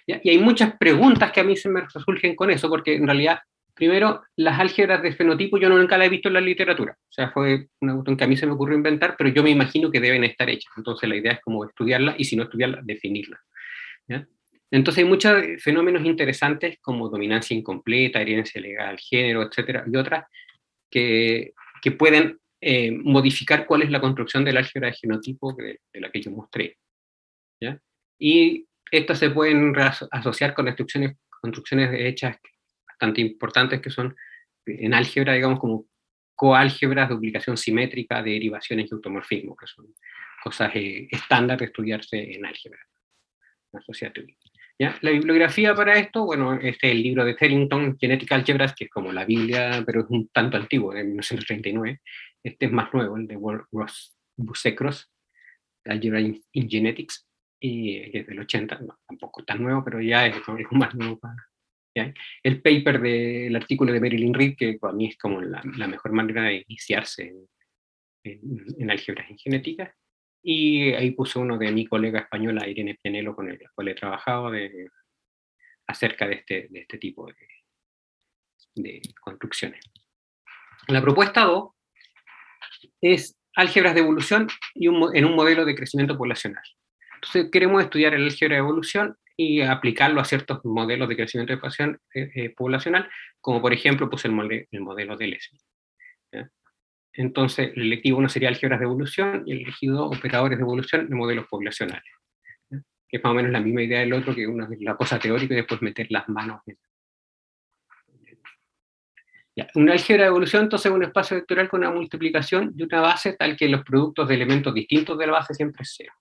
¿Ya? Y hay muchas preguntas que a mí se me surgen con eso, porque en realidad, primero, las álgebras de fenotipo yo nunca las he visto en la literatura. O sea, fue una cuestión que a mí se me ocurrió inventar, pero yo me imagino que deben estar hechas. Entonces la idea es como estudiarlas, y si no estudiarlas, definirlas. ¿Ya? Entonces hay muchos fenómenos interesantes como dominancia incompleta, herencia legal, género, etcétera, y otras que pueden modificar cuál es la construcción del álgebra de genotipo de la que yo mostré. ¿Ya? Y estas se pueden asociar con construcciones hechas bastante importantes que son en álgebra, digamos, como coálgebras, duplicación simétrica, derivaciones y automorfismo, que son cosas estándar de estudiarse en álgebra asociativa. ¿Ya? La bibliografía para esto, bueno, este es el libro de Tellington, Genetic Algebras, que es como la Biblia, pero es un tanto antiguo, de 1939. Este es más nuevo, el de Ross Busekros, Algebra in Genetics, y es del 80, no, tampoco tan nuevo, pero ya es más nuevo. ¿Ya? El paper del artículo de Marilyn Reed, que para mí es como la mejor manera de iniciarse en álgebras en genética. Y ahí puse uno de mi colega española, Irene Pianello, con el cual he trabajado acerca de este tipo de construcciones. La propuesta 2 es álgebras de evolución en un modelo de crecimiento poblacional. Entonces queremos estudiar el álgebra de evolución y aplicarlo a ciertos modelos de crecimiento poblacional, como por ejemplo puse el modelo de Leslie. ¿Ya? Entonces, el electivo 1 sería álgebras de evolución, y el elegido 2, operadores de evolución de modelos poblacionales. ¿Ya? Que es más o menos la misma idea del otro, que una es la cosa teórica y después meter las manos en. Ya. Una álgebra de evolución, entonces, es un espacio vectorial con una multiplicación de una base tal que los productos de elementos distintos de la base siempre es 0.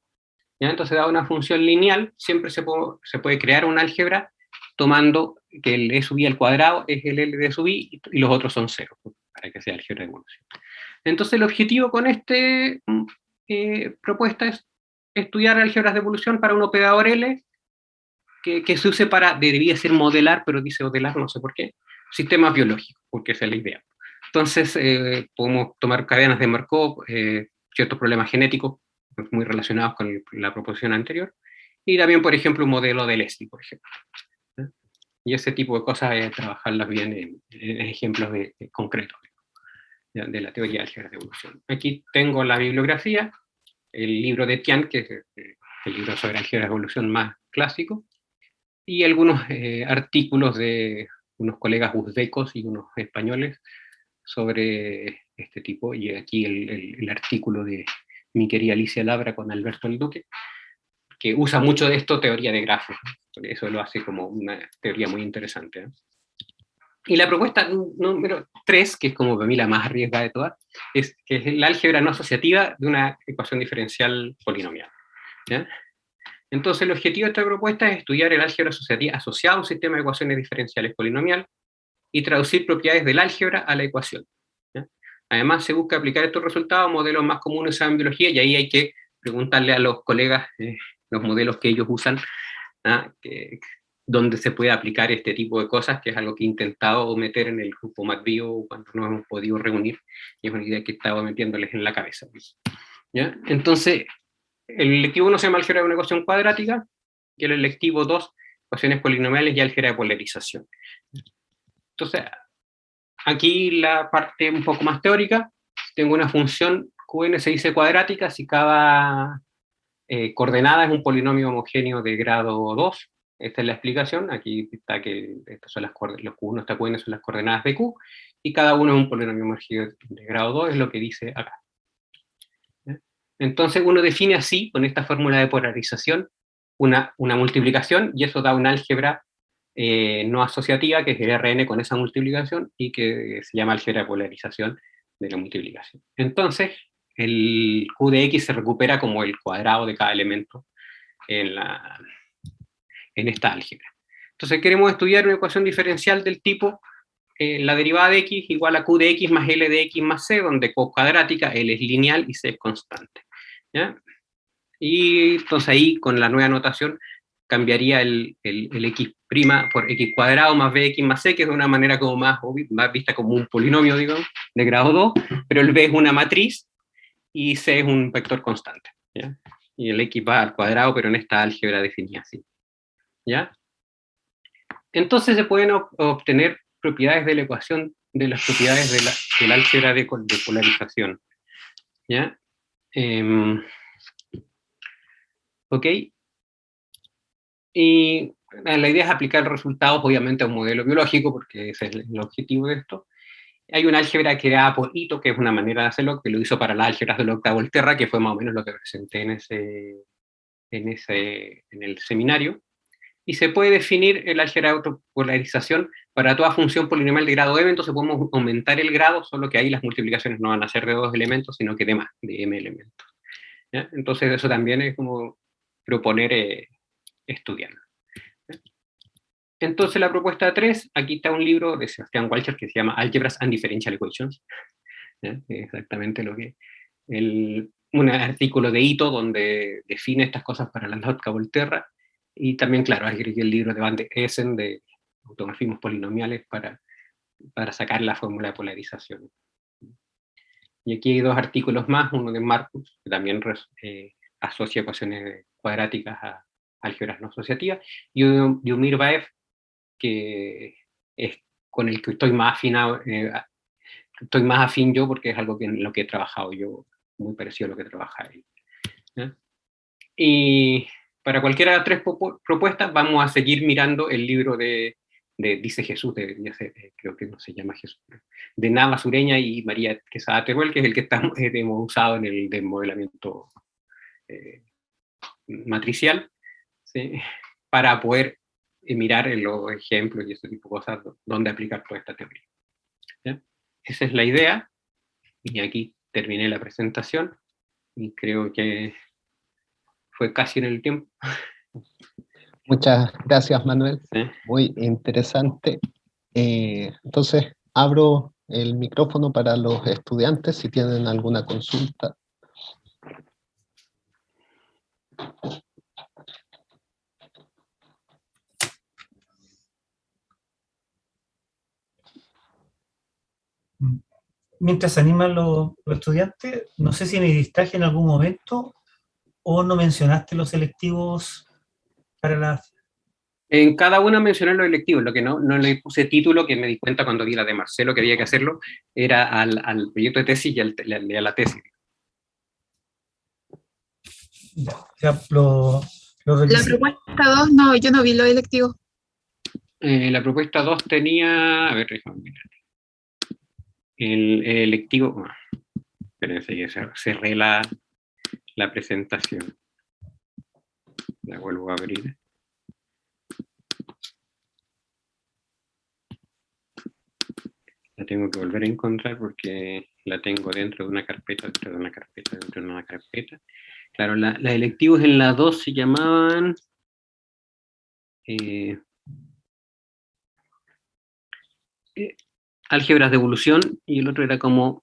¿Ya? Entonces, dada una función lineal, siempre se puede crear una álgebra tomando que el e sub i al cuadrado es el L de sub i y los otros son 0, para que sea álgebra de evolución. Entonces el objetivo con esta propuesta es estudiar álgebras de evolución para un operador L que se use para, debería ser modelar, pero dice modelar, no sé por qué, sistemas biológicos, porque esa es la idea. Entonces podemos tomar cadenas de Markov, ciertos problemas genéticos muy relacionados con la proposición anterior, y también, por ejemplo, un modelo de Leslie, por ejemplo. Y ese tipo de cosas, trabajarlas bien en ejemplos concretos de la teoría de álgebras de evolución. Aquí tengo la bibliografía, el libro de Tian, que es el libro sobre álgebra de evolución más clásico, y algunos artículos de unos colegas uzbecos y unos españoles sobre este tipo, y aquí el artículo de mi querida Alicia Labra con Alberto El Duque, que usa mucho de esto, teoría de grafos. Eso lo hace como una teoría muy interesante. Y la propuesta número 3, que es como para mí la más arriesgada de todas, es que es la álgebra no asociativa de una ecuación diferencial polinomial. ¿Ya? Entonces el objetivo de esta propuesta es estudiar el álgebra asociativa asociada a un sistema de ecuaciones diferenciales polinomial y traducir propiedades del álgebra a la ecuación. ¿Ya? Además se busca aplicar estos resultados a modelos más comunes en biología, y ahí hay que preguntarle a los colegas los modelos que ellos usan, donde se puede aplicar este tipo de cosas, que es algo que he intentado meter en el grupo MacBio cuando no hemos podido reunir, y es una idea que estaba metiéndoles en la cabeza. ¿Ya? Entonces, el electivo 1 se llama álgebra de una ecuación cuadrática, y el electivo 2, ecuaciones polinomiales y álgebra de polarización. Entonces, aquí la parte un poco más teórica, tengo una función Qn se dice cuadrática si cada coordenada es un polinomio homogéneo de grado 2. Esta es la explicación. Aquí está que estas son los Q1 hasta Qn son las coordenadas de Q, y cada uno es un polinomio homogéneo de grado 2, es lo que dice acá. Entonces uno define así, con esta fórmula de polarización, una multiplicación, y eso da una álgebra no asociativa, que es el Rn con esa multiplicación, y que se llama álgebra de polarización de la multiplicación. Entonces, el Q de X se recupera como el cuadrado de cada elemento en esta álgebra. Entonces queremos estudiar una ecuación diferencial del tipo la derivada de X igual a Q de X más L de X más C, donde Q es cuadrática, L es lineal y C es constante. ¿Ya? Y entonces ahí, con la nueva notación, cambiaría el X' por X cuadrado más BX más C, que es de una manera como más vista como un polinomio, digamos, de grado 2, pero el B es una matriz y C es un vector constante. ¿Ya? Y el X va al cuadrado, pero en esta álgebra definida así. ¿Ya? Entonces se pueden obtener propiedades de la ecuación de las propiedades de la álgebra de polarización. ¿Ya? ¿Ok? Y la idea es aplicar resultados, obviamente, a un modelo biológico, porque ese es el objetivo de esto. Hay una álgebra creada por Ito, que es una manera de hacerlo, que lo hizo para las álgebras del octavo Volterra, que fue más o menos lo que presenté en el seminario. Y se puede definir el álgebra de autopolarización para toda función polinomial de grado m, entonces podemos aumentar el grado, solo que ahí las multiplicaciones no van a ser de 2 elementos, sino que de más, de m elementos. ¿Ya? Entonces eso también es como proponer estudiarlo. Entonces la propuesta 3, aquí está un libro de Sebastian Walcher que se llama Algebras and Differential Equations. ¿Ya? Exactamente lo que... un artículo de Ito donde define estas cosas para la Nautica Volterra, y también, claro, agregué el libro de Van de Essen de automorfismos polinomiales para sacar la fórmula de polarización. Y aquí hay 2 artículos más, uno de Marcus, que también asocia ecuaciones cuadráticas a álgebras no asociativas, y un de Umirbaev, que es con el que estoy más afinado, estoy más afín yo, porque es algo en lo que he trabajado yo, muy parecido a lo que trabaja él. ¿Ya? Y para cualquiera de las 3 propuestas vamos a seguir mirando el libro de Dice Jesús, creo que no se llama Jesús, de Nava Sureña y María Quesada Teruel, que es el que hemos usado en el desmodelamiento matricial, ¿sí? Para poder mirar en los ejemplos y ese tipo de cosas donde aplicar toda esta teoría. ¿Ya? Esa es la idea, y aquí terminé la presentación, y creo que fue casi en el tiempo. Muchas gracias, Manuel. ¿Sí? Muy interesante. Entonces, abro el micrófono para los estudiantes si tienen alguna consulta. Mientras se animan los estudiantes, no sé si me distraje en algún momento o no mencionaste los selectivos para las... En cada una mencioné los electivos, lo que no le puse título, que me di cuenta cuando vi la de Marcelo que había que hacerlo, era al proyecto de tesis y a la tesis. Ya, La propuesta 2, no, yo no vi los electivos. La propuesta 2 tenía, a ver, déjame mirar. El electivo, espérense, ya cerré la presentación. La vuelvo a abrir. La tengo que volver a encontrar porque la tengo dentro de una carpeta, dentro de una carpeta, dentro de una carpeta. Claro, las electivos en la 2 se llamaban... álgebras de evolución, y el otro era como...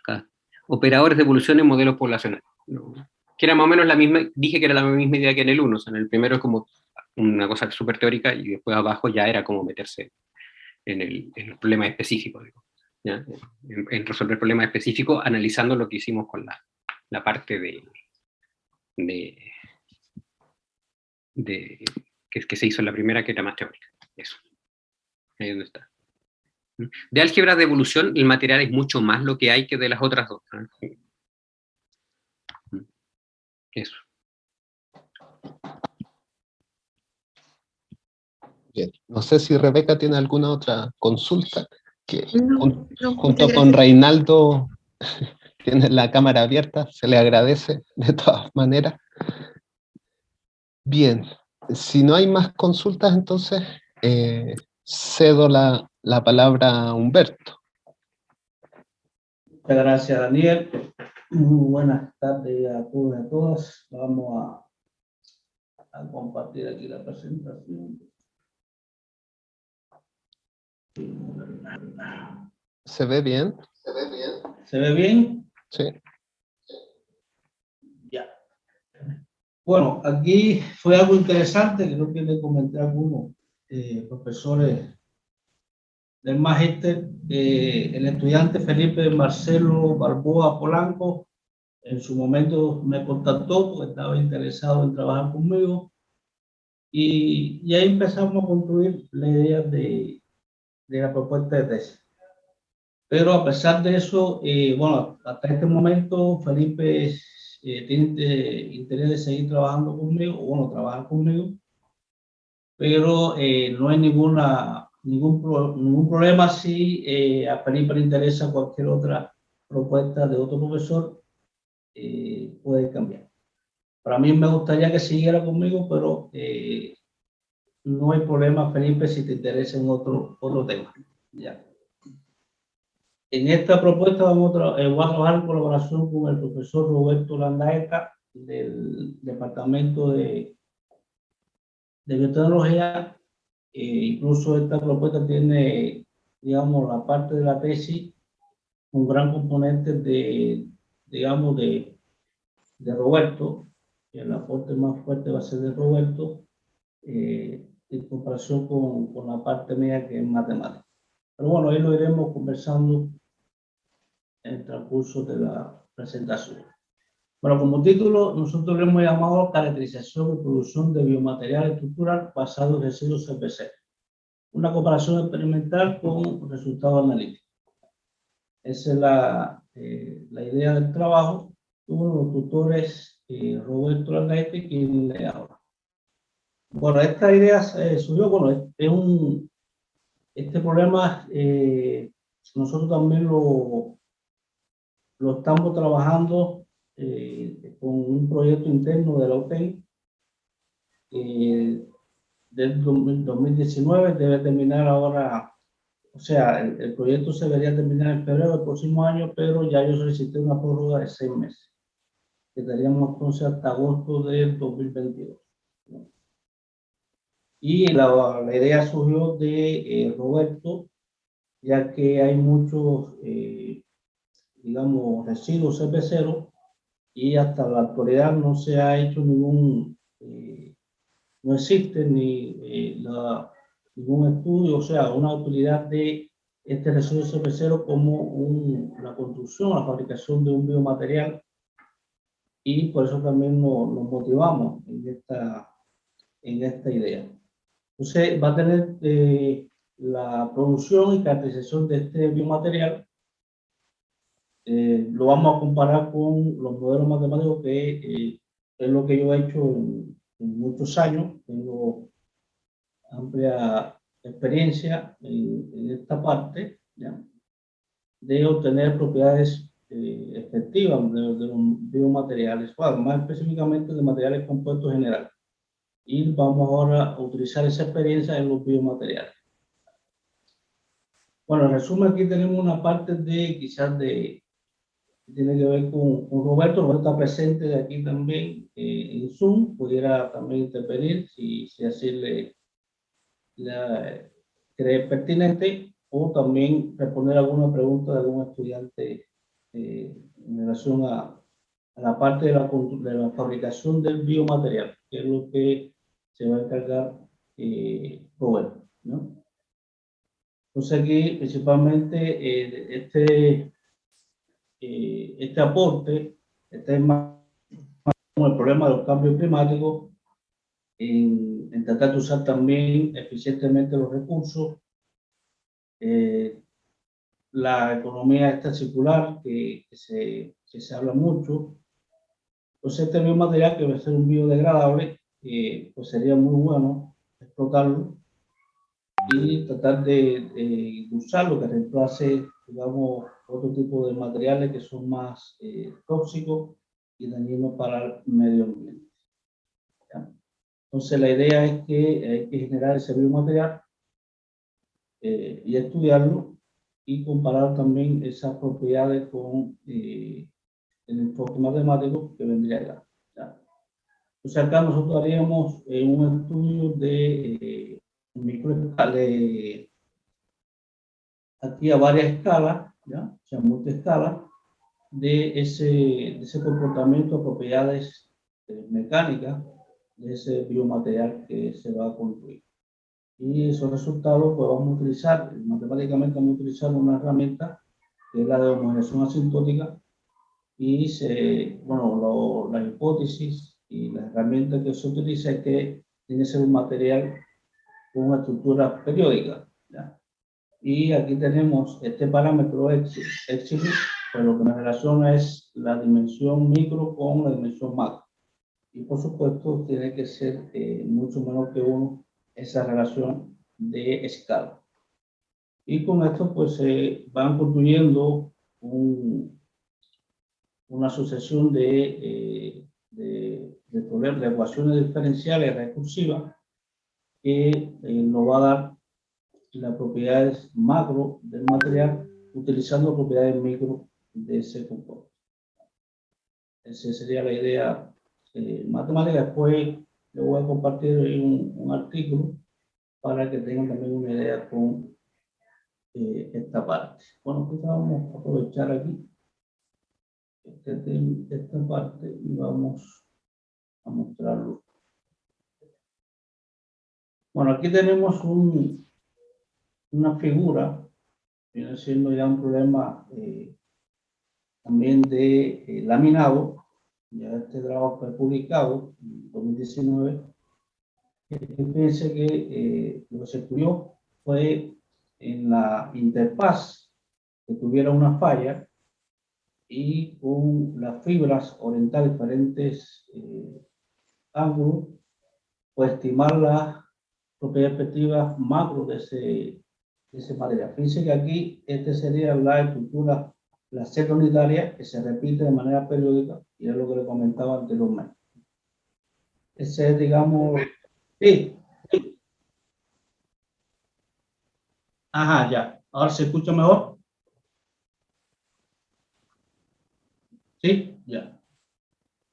acá, operadores de evolución en modelos poblacionales. ¿No? Que era más o menos la misma, dije que era la misma idea que en el 1, o sea, en el primero es como una cosa súper teórica, y después abajo ya era como meterse en los problemas específicos, digo, ¿ya? En resolver problemas específicos, analizando lo que hicimos con la parte que se hizo en la primera, que era más teórica. Eso. Ahí es donde está. De álgebra de evolución, el material es mucho más lo que hay que de las otras dos, ¿no? Eso. Bien. No sé si Rebeca tiene alguna otra consulta, que No, junto muchas con gracias. Reinaldo tiene la cámara abierta, se le agradece de todas maneras. Bien, si no hay más consultas, entonces cedo la palabra a Humberto. Muchas gracias, Daniel. Muy buenas tardes a todos y a todas. Vamos a compartir aquí la presentación. ¿Se ve bien? ¿Se ve bien? Sí. Ya. Bueno, aquí fue algo interesante que creo que le comenté a algunos profesores del magíster. El estudiante Felipe Marcelo Balboa Polanco en su momento me contactó porque estaba interesado en trabajar conmigo, y ahí empezamos a construir la idea de la propuesta de tesis. Pero a pesar de eso, bueno, hasta este momento Felipe tiene interés de seguir trabajando conmigo, bueno, trabajar conmigo, pero no hay ningún problema si a Felipe le interesa cualquier otra propuesta de otro profesor, puede cambiar. Para mí me gustaría que siguiera conmigo, pero no hay problema, Felipe, si te interesa en otro tema. Ya. En esta propuesta voy a trabajar en colaboración con el profesor Roberto Landaeta del Departamento de Biotecnología. Incluso esta propuesta tiene, digamos, la parte de la tesis, un gran componente digamos, de Roberto, que el aporte más fuerte va a ser de Roberto, en comparación con la parte mía, que es matemática. Pero bueno, ahí lo iremos conversando en el transcurso de la presentación. Bueno, como título, nosotros le hemos llamado caracterización y producción de biomaterial estructural basado en residuos CPC. Una comparación experimental con resultados analíticos. Esa es la idea del trabajo. Uno de los tutores, Roberto Landaeta, quien le habla. Bueno, esta idea surgió, bueno, este problema nosotros también lo estamos trabajando con un proyecto interno de la UTEN. Del 2019 debe terminar ahora, o sea, el proyecto se debería terminar en febrero del próximo año, pero ya yo solicité una prórroga de 6 meses, que estaríamos entonces hasta agosto del 2022. Y la idea surgió de Roberto, ya que hay muchos, digamos, residuos cerveceros, y hasta la actualidad no se ha hecho no existe ningún estudio, o sea, una utilidad de este residuo cervecero como la construcción, la fabricación de un biomaterial, y por eso también nos motivamos en esta idea. Entonces, va a tener la producción y caracterización de este biomaterial. Lo vamos a comparar con los modelos matemáticos, que es lo que yo he hecho en muchos años. Tengo amplia experiencia en esta parte, ¿ya?, de obtener propiedades efectivas de los biomateriales, bueno, más específicamente de materiales compuestos generales. Y vamos ahora a utilizar esa experiencia en los biomateriales. Bueno, en resumen, aquí tenemos una parte de quizás de tiene que ver con Roberto. Roberto está presente de aquí también en Zoom, pudiera también intervenir si así le cree pertinente, o también responder alguna pregunta de algún estudiante en relación a la parte de la fabricación del biomaterial, que es lo que se va a encargar Roberto, ¿no? Entonces aquí principalmente este aporte está en más con el problema de los cambios climáticos, en tratar de usar también eficientemente los recursos, la economía esta circular que se habla mucho. Entonces este biomaterial, que va a ser un biodegradable, pues sería muy bueno explotarlo y tratar de usarlo, que reemplace, digamos, otro tipo de materiales que son más tóxicos y dañinos para el medio ambiente. ¿Ya? Entonces la idea es que hay que generar ese biomaterial y estudiarlo y comparar también esas propiedades con el enfoque matemático que vendría acá. ¿Ya? Entonces acá nosotros haríamos un estudio de microescala, aquí a varias escalas, ¿ya? O sea, multiescalas, de ese comportamiento de propiedades mecánicas de ese biomaterial que se va a construir. Y esos resultados pues vamos a utilizar, matemáticamente vamos a utilizar una herramienta que es la de homogeneización asintótica, y bueno, la hipótesis y la herramienta que se utiliza es que tiene que ser un material con una estructura periódica, ¿ya? Y aquí tenemos este parámetro epsilon, pues lo que nos relaciona es la dimensión micro con la dimensión macro. Y por supuesto tiene que ser mucho menor que 1 esa relación de escala. Y con esto pues se van construyendo una sucesión de problemas, de ecuaciones diferenciales recursivas que nos va a dar las propiedades macro del material utilizando propiedades micro de ese compuesto. Esa sería la idea matemática. Después le voy a compartir un artículo para que tengan también una idea con esta parte. Bueno, pues vamos a aprovechar aquí esta parte y vamos a mostrarlo. Bueno, aquí tenemos una figura, viene siendo ya un problema también de laminado. Ya este trabajo fue publicado en 2019. Fíjense que lo que se estudió fue en la interfaz que tuviera una falla, y con las fibras orientar diferentes ángulos, pues estimar las propiedades efectivas macro de ese material. Fíjense que aquí esta sería la estructura, la celda unitaria, que se repite de manera periódica, y es lo que le comentaba anteriormente. Ese es, digamos, sí. Ajá, ya. Ahora se escucha mejor. Sí, ya.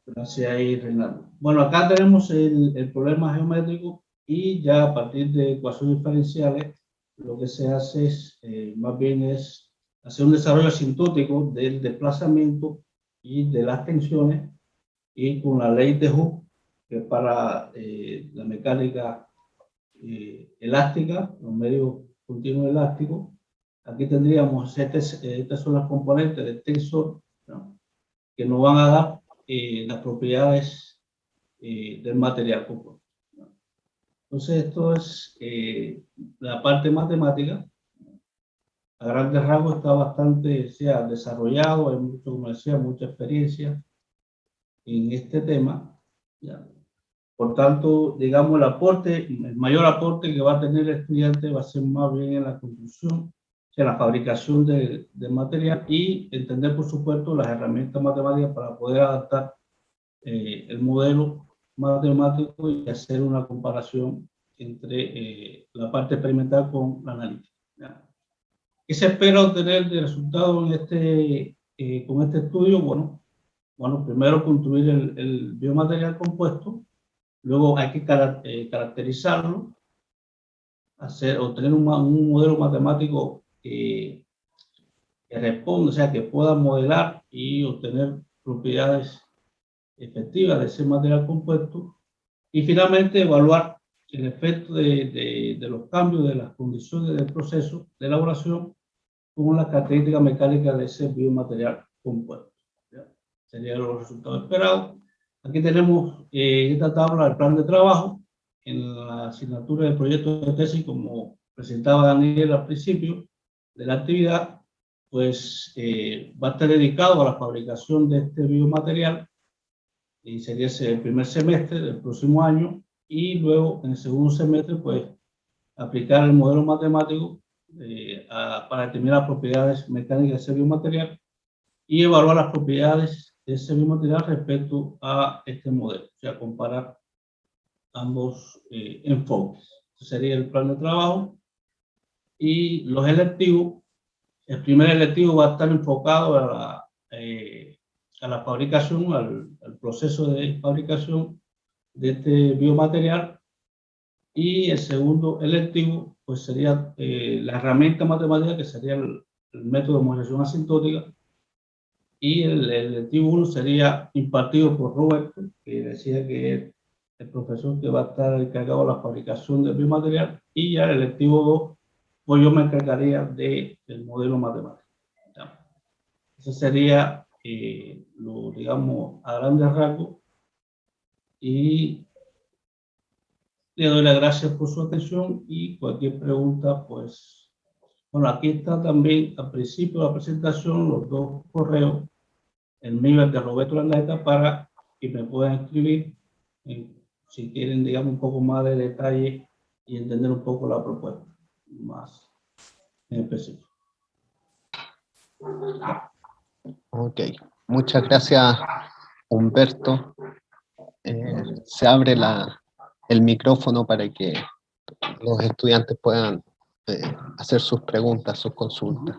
Gracias ahí, Reinaldo. Bueno, acá tenemos el problema geométrico, y ya a partir de ecuaciones diferenciales lo que se hace es, más bien es hacer un desarrollo asintótico del desplazamiento y de las tensiones, y con la ley de Hooke, que es para la mecánica elástica, los medios continuos elásticos. Aquí tendríamos, estas son las componentes del tensor, ¿no?, que nos van a dar las propiedades del material compuesto. Entonces esto es la parte matemática. A grandes rasgos está bastante desarrollado, hay mucho, como decía, mucha experiencia en este tema, ¿ya? Por tanto, digamos, el mayor aporte que va a tener el estudiante va a ser más bien en la construcción, o sea, la fabricación de material, y entender, por supuesto, las herramientas matemáticas para poder adaptar el modelo matemático y hacer una comparación entre la parte experimental con la analítica, ¿ya? ¿Qué se espera obtener de resultados con este estudio? Bueno, primero construir el biomaterial compuesto, luego hay que caracterizarlo, obtener un modelo matemático que responda, o sea, que pueda modelar y obtener propiedades efectivas de ese material compuesto, y finalmente evaluar el efecto de los cambios de las condiciones del proceso de elaboración con las características mecánicas de ese biomaterial compuesto. ¿Ya? Serían los resultados esperados. Aquí tenemos esta tabla del plan de trabajo en la asignatura del proyecto de tesis, como presentaba Daniel al principio de la actividad, pues va a estar dedicado a la fabricación de este biomaterial, y sería el primer semestre del próximo año, y luego en el segundo semestre pues aplicar el modelo matemático para determinar las propiedades mecánicas de ese biomaterial y evaluar las propiedades de ese biomaterial respecto a este modelo, o sea, comparar ambos enfoques. Ese sería el plan de trabajo. Y los electivos, el primer electivo va a estar enfocado a la fabricación, al proceso de fabricación de este biomaterial, y el segundo electivo pues sería la herramienta matemática, que sería el método de homologación asintótica, y el electivo 1 sería impartido por Roberto, que decía que es el profesor que va a estar encargado de la fabricación del biomaterial, y ya el electivo 2 pues yo me encargaría del modelo matemático. Eso sería digamos, a grandes rasgos, y le doy las gracias por su atención, y cualquier pregunta, pues, bueno, aquí está también al principio de la presentación los dos correos, el mío y el de Roberto Landaeta, para que me puedan escribir si quieren, digamos, un poco más de detalle y entender un poco la propuesta más en específico. Ok, muchas gracias, Humberto. Se abre el micrófono para que los estudiantes puedan hacer sus preguntas, sus consultas.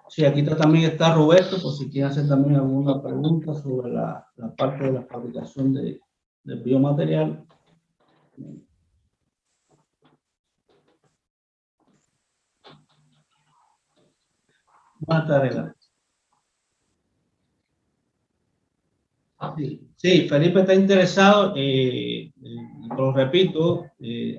Sí, aquí también está Roberto, por si quieren hacer también alguna pregunta sobre la parte de la fabricación del biomaterial. Buenas tardes. Sí, Felipe está interesado, lo repito,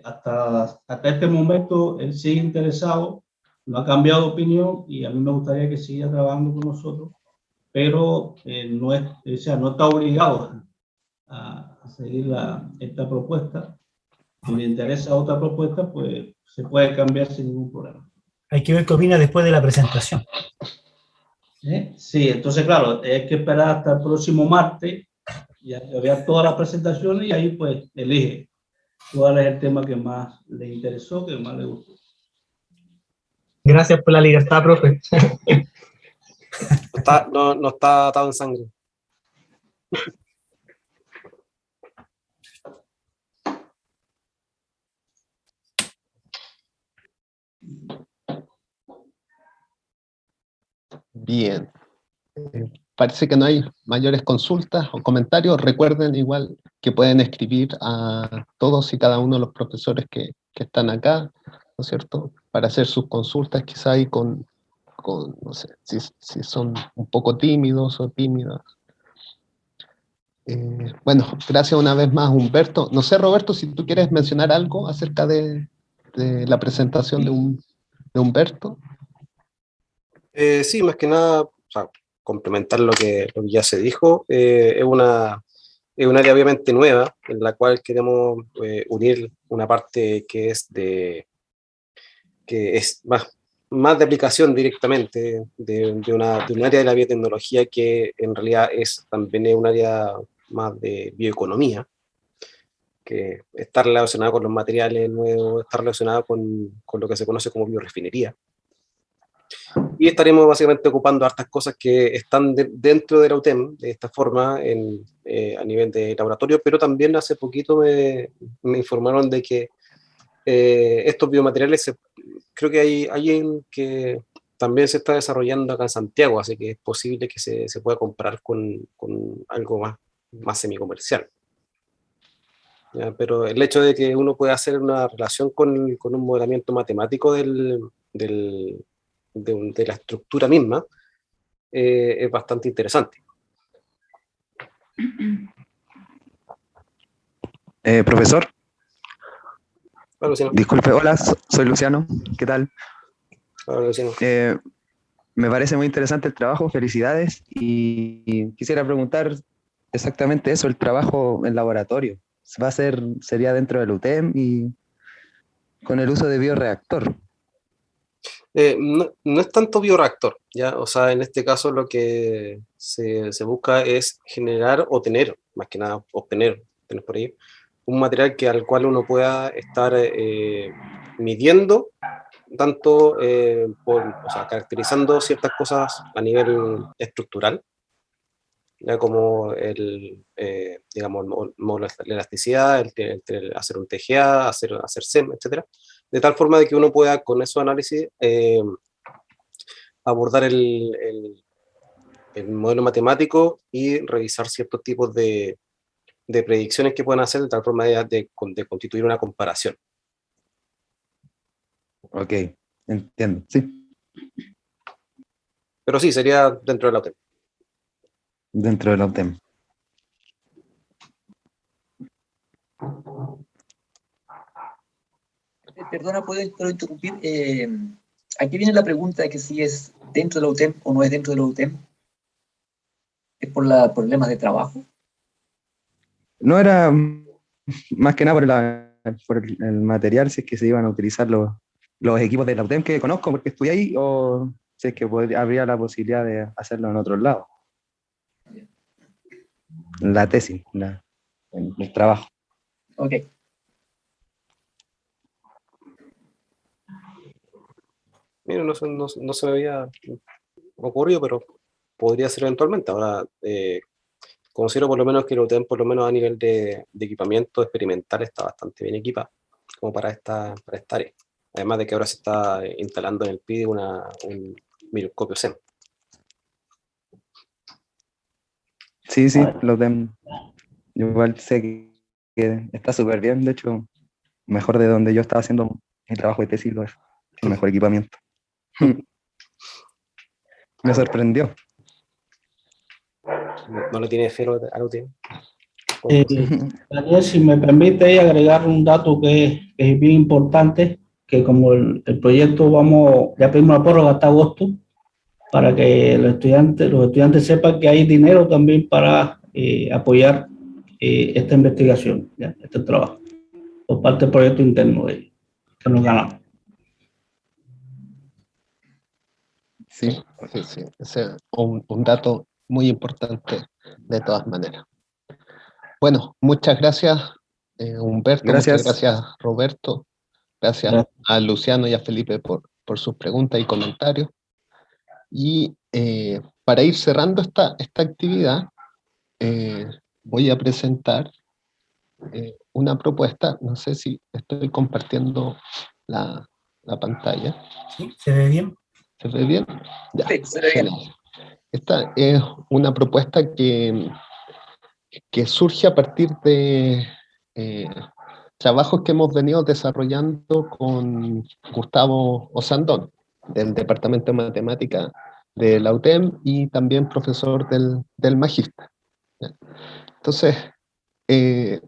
hasta este momento él sigue interesado, no ha cambiado de opinión, y a mí me gustaría que siga trabajando con nosotros, pero no está obligado a seguir esta propuesta. Si le interesa otra propuesta, pues se puede cambiar sin ningún problema. Hay que ver qué opina después de la presentación. Sí, entonces claro, hay que esperar hasta el próximo martes, ya que vea todas las presentaciones, y ahí pues elige cuál es el tema que más le interesó, que más le gustó. Gracias por la libertad, profe. No está atado en sangre. Bien. Parece que no hay mayores consultas o comentarios. Recuerden igual que pueden escribir a todos y cada uno de los profesores que están acá, ¿no es cierto?, para hacer sus consultas, quizá ahí no sé, si son un poco tímidos o tímidas. Bueno, gracias una vez más, Humberto. No sé, Roberto, si tú quieres mencionar algo acerca de la presentación de Humberto. Sí, más que nada, o sea, complementar lo que ya se dijo. Es un área obviamente nueva, en la cual queremos unir una parte que es más de aplicación directamente de un área de la biotecnología, que en realidad también es un área más de bioeconomía, que está relacionado con los materiales nuevos, está relacionado con lo que se conoce como biorefinería. Y estaremos básicamente ocupando hartas cosas que están dentro de la UTEM, de esta forma, a nivel de laboratorio, pero también hace poquito me informaron de que estos biomateriales, creo que hay alguien que también se está desarrollando acá en Santiago, así que es posible que se pueda comparar con algo más semicomercial. ¿Ya? Pero el hecho de que uno pueda hacer una relación con un modelamiento matemático de la estructura misma es bastante interesante. Profesor, Hola, Luciano. disculpe, hola, soy Luciano, ¿qué tal? Hola, Luciano. Me parece muy interesante el trabajo, felicidades, y quisiera preguntar exactamente eso, el trabajo en laboratorio. Sería dentro del UTEM y con el uso de bioreactor. No es tanto bioreactor, ¿ya? O sea, en este caso lo que se busca es generar o tener, más que nada obtener por ahí, un material al cual uno pueda estar midiendo, tanto o sea, caracterizando ciertas cosas a nivel estructural, ya como digamos, la elasticidad, el hacer un TGA, hacer SEM, etc. De tal forma de que uno pueda, con esos análisis, abordar el modelo matemático y revisar ciertos tipos de predicciones que pueden hacer de tal forma de constituir una comparación. Ok, entiendo, sí. Pero sí, sería dentro de la UTEM. Dentro de la UTEM. Perdona, ¿puedo interrumpir? Aquí viene la pregunta de que si es dentro de la UTEM o no es dentro de la UTEM. ¿Es por problemas de trabajo? No era más que nada por el material, si es que se iban a utilizar los equipos de la UTEM que conozco porque estudié ahí, o si es que habría la posibilidad de hacerlo en otros lados. La tesis, el trabajo. Ok. Mira, no se me había ocurrido, pero podría ser eventualmente. Ahora, considero por lo menos que la UTEM, por lo menos a nivel de equipamiento experimental, está bastante bien equipada, como para esta área. Además de que ahora se está instalando en el PIDE un microscopio SEM. Sí, la UTEM, yo igual sé que está súper bien, de hecho, mejor de donde yo estaba haciendo mi trabajo de tesis, lo es, el mejor equipamiento. Me sorprendió. ¿No le tiene fe a la UTEM? Daniel, si me permite agregar un dato que es bien importante, que como el proyecto ya pedimos la prórroga hasta agosto, para que los estudiantes sepan que hay dinero también para apoyar esta investigación, ¿ya? Este trabajo, por parte del proyecto interno que nos ganamos. Sí. Ese es un dato muy importante de todas maneras. Bueno, muchas gracias, Humberto. Gracias. Muchas gracias, Roberto. Gracias a Luciano y a Felipe por sus preguntas y comentarios. Y para ir cerrando esta actividad, voy a presentar una propuesta. No sé si estoy compartiendo la pantalla. ¿Sí? ¿Se ve bien? ¿Se ve bien? Ya, Sí, se ve bien. genial. Esta es una propuesta que surge a partir de trabajos que hemos venido desarrollando con Gustavo Osandón, del Departamento de Matemática de la UTEM y también profesor del Magíster. Entonces,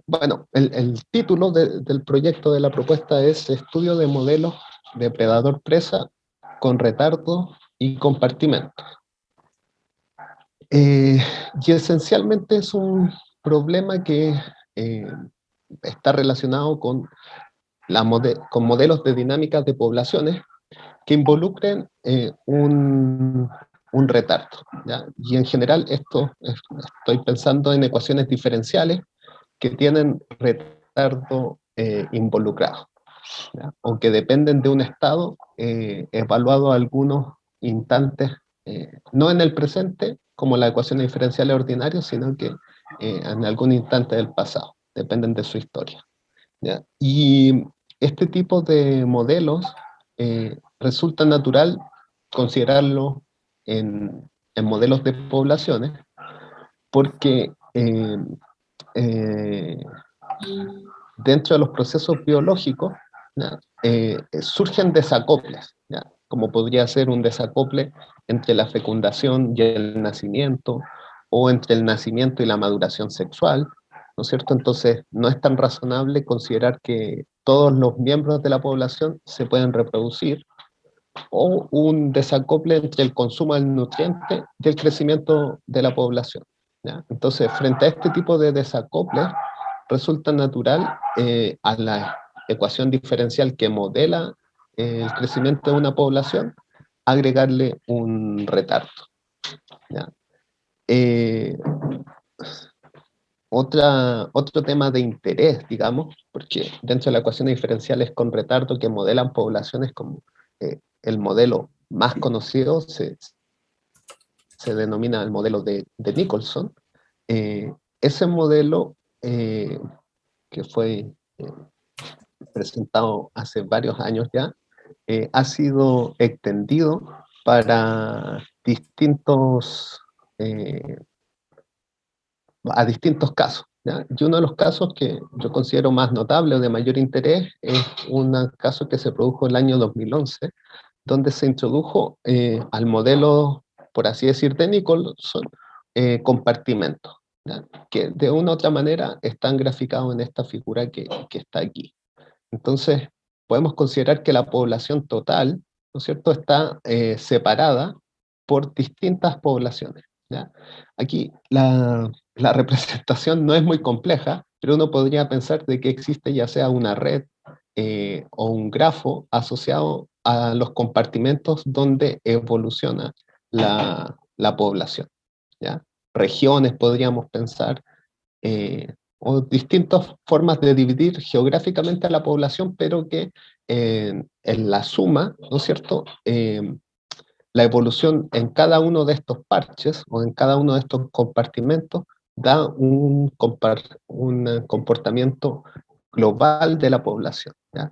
bueno, el título del proyecto de la propuesta es Estudio de modelos de predador-presa con retardo y compartimentos. Y esencialmente es un problema que está relacionado con modelos de dinámicas de poblaciones que involucren un retardo, ¿ya? Y en general estoy pensando en ecuaciones diferenciales que tienen retardo involucrado, ¿ya? O que dependen de un estado evaluado a algunos instantes, no en el presente, como las ecuaciones diferenciales ordinarias, sino que en algún instante del pasado, dependen de su historia, ¿ya? Y este tipo de modelos resulta natural considerarlo en modelos de poblaciones, porque dentro de los procesos biológicos, ¿ya? Surgen desacoples, ¿ya? Como podría ser un desacople entre la fecundación y el nacimiento, o entre el nacimiento y la maduración sexual, ¿no es cierto? Entonces, no es tan razonable considerar que todos los miembros de la población se pueden reproducir, o un desacople entre el consumo del nutriente y el crecimiento de la población, ¿ya? Entonces, frente a este tipo de desacoples, resulta natural a la ecuación diferencial que modela el crecimiento de una población, agregarle un retardo, ¿ya? Otro tema de interés, digamos, porque dentro de la ecuación diferenciales con retardo que modelan poblaciones, como el modelo más conocido se denomina el modelo de Nicholson. Ese modelo, que fue presentado hace varios años ya, ha sido extendido para a distintos casos, ¿ya? Y uno de los casos que yo considero más notable o de mayor interés es un caso que se produjo en el año 2011, donde se introdujo al modelo, por así decir, de Nicholson, compartimentos, ¿ya? Que de una u otra manera están graficados en esta figura que está aquí. Entonces, podemos considerar que la población total, ¿no es cierto?, está separada por distintas poblaciones, ¿ya? Aquí la representación no es muy compleja, pero uno podría pensar de que existe ya sea una red o un grafo asociado a los compartimentos donde evoluciona la población, ¿ya? Regiones podríamos pensar, o distintas formas de dividir geográficamente a la población, pero que en la suma, ¿no es cierto?, la evolución en cada uno de estos parches o en cada uno de estos compartimentos da un comportamiento global de la población, ¿ya?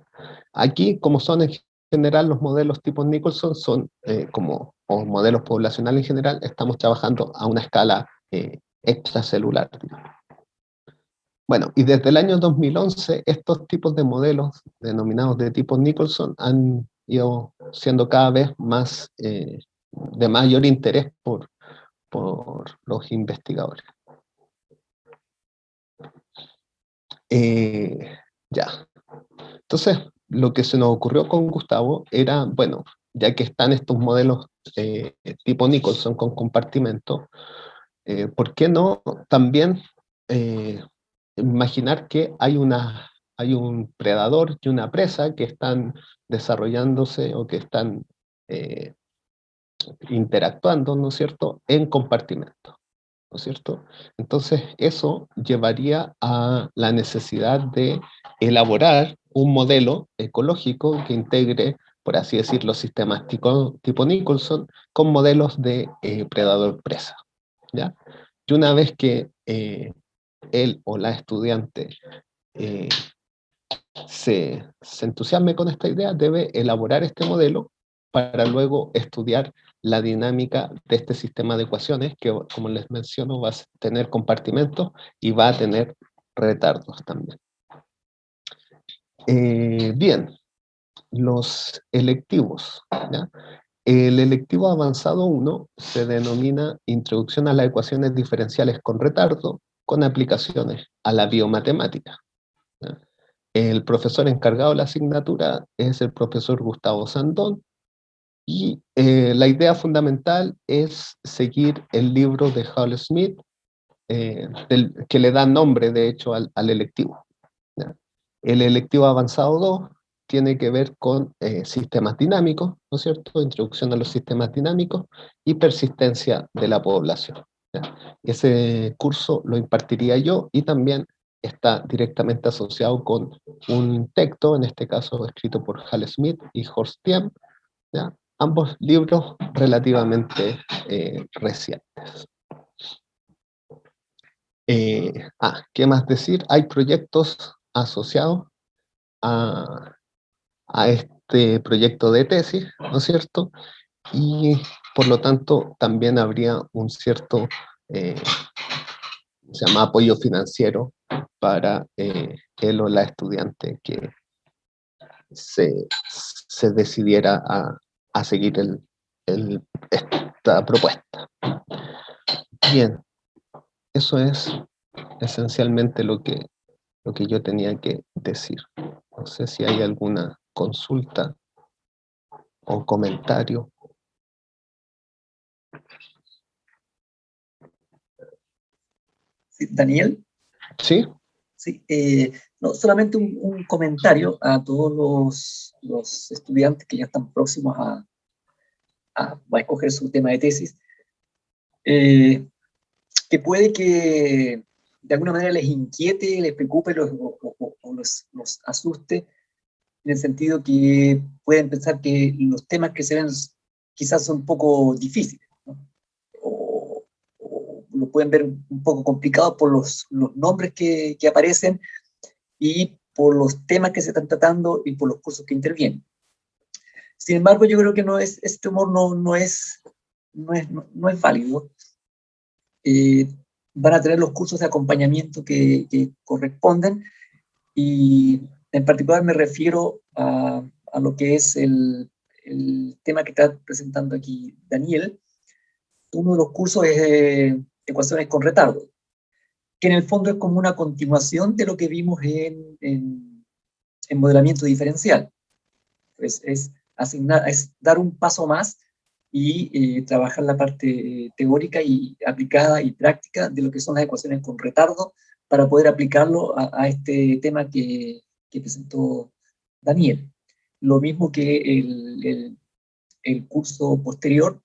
Aquí, como son en general los modelos tipo Nicholson, son o modelos poblacionales en general, estamos trabajando a una escala extracelular, digamos. Bueno, y desde el año 2011, estos tipos de modelos denominados de tipo Nicholson han ido siendo cada vez más de mayor interés por los investigadores. Ya. Entonces, lo que se nos ocurrió con Gustavo era, bueno, ya que están estos modelos tipo Nicholson con compartimento, ¿por qué no también imaginar que hay un predador y una presa que están desarrollándose o que están interactuando, ¿no es cierto?, en compartimentos, ¿no es cierto? Entonces, eso llevaría a la necesidad de elaborar un modelo ecológico que integre, por así decirlo, sistemas tipo Nicholson con modelos de predador-presa, ¿ya? Y una vez que él o la estudiante se entusiasme con esta idea, debe elaborar este modelo para luego estudiar la dinámica de este sistema de ecuaciones que, como les menciono, va a tener compartimentos y va a tener retardos también. Bien, los electivos, ¿ya? El electivo avanzado 1 se denomina Introducción a las ecuaciones diferenciales con retardo, con aplicaciones a la biomatemática, ¿ya? El profesor encargado de la asignatura es el profesor Gustavo Sandón, y la idea fundamental es seguir el libro de Hal Smith, que le da nombre, de hecho, al electivo, ¿ya? El electivo avanzado 2 tiene que ver con sistemas dinámicos, ¿no es cierto?, introducción a los sistemas dinámicos y persistencia de la población, ¿ya? Ese curso lo impartiría yo y también está directamente asociado con un texto, en este caso escrito por Hal Smith y Horst Diem, ¿ya? Ambos libros relativamente recientes. ¿Qué más decir? Hay proyectos asociados a este proyecto de tesis, ¿no es cierto?, y por lo tanto también habría un cierto se llama apoyo financiero para él o la estudiante que se decidiera a seguir esta propuesta. Bien, eso es esencialmente lo que yo tenía que decir. No sé si hay alguna consulta o comentario. Sí, Daniel. ¿Sí? Sí, no, solamente un comentario a todos los estudiantes que ya están próximos a escoger su tema de tesis, que puede que de alguna manera les inquiete, les preocupe o los asuste, en el sentido que pueden pensar que los temas que se ven quizás son un poco difíciles, ¿no? O lo pueden ver un poco complicado por los nombres que aparecen y por los temas que se están tratando y por los cursos que intervienen. Sin embargo, yo creo que este humor no es válido. Van a tener los cursos de acompañamiento que corresponden, y en particular me refiero a lo que es el tema que está presentando aquí Daniel. Uno de los cursos es ecuaciones con retardo, que en el fondo es como una continuación de lo que vimos en modelamiento diferencial. Pues es dar un paso más y trabajar la parte teórica y aplicada y práctica de lo que son las ecuaciones con retardo para poder aplicarlo a este tema que presentó Daniel. Lo mismo que el curso posterior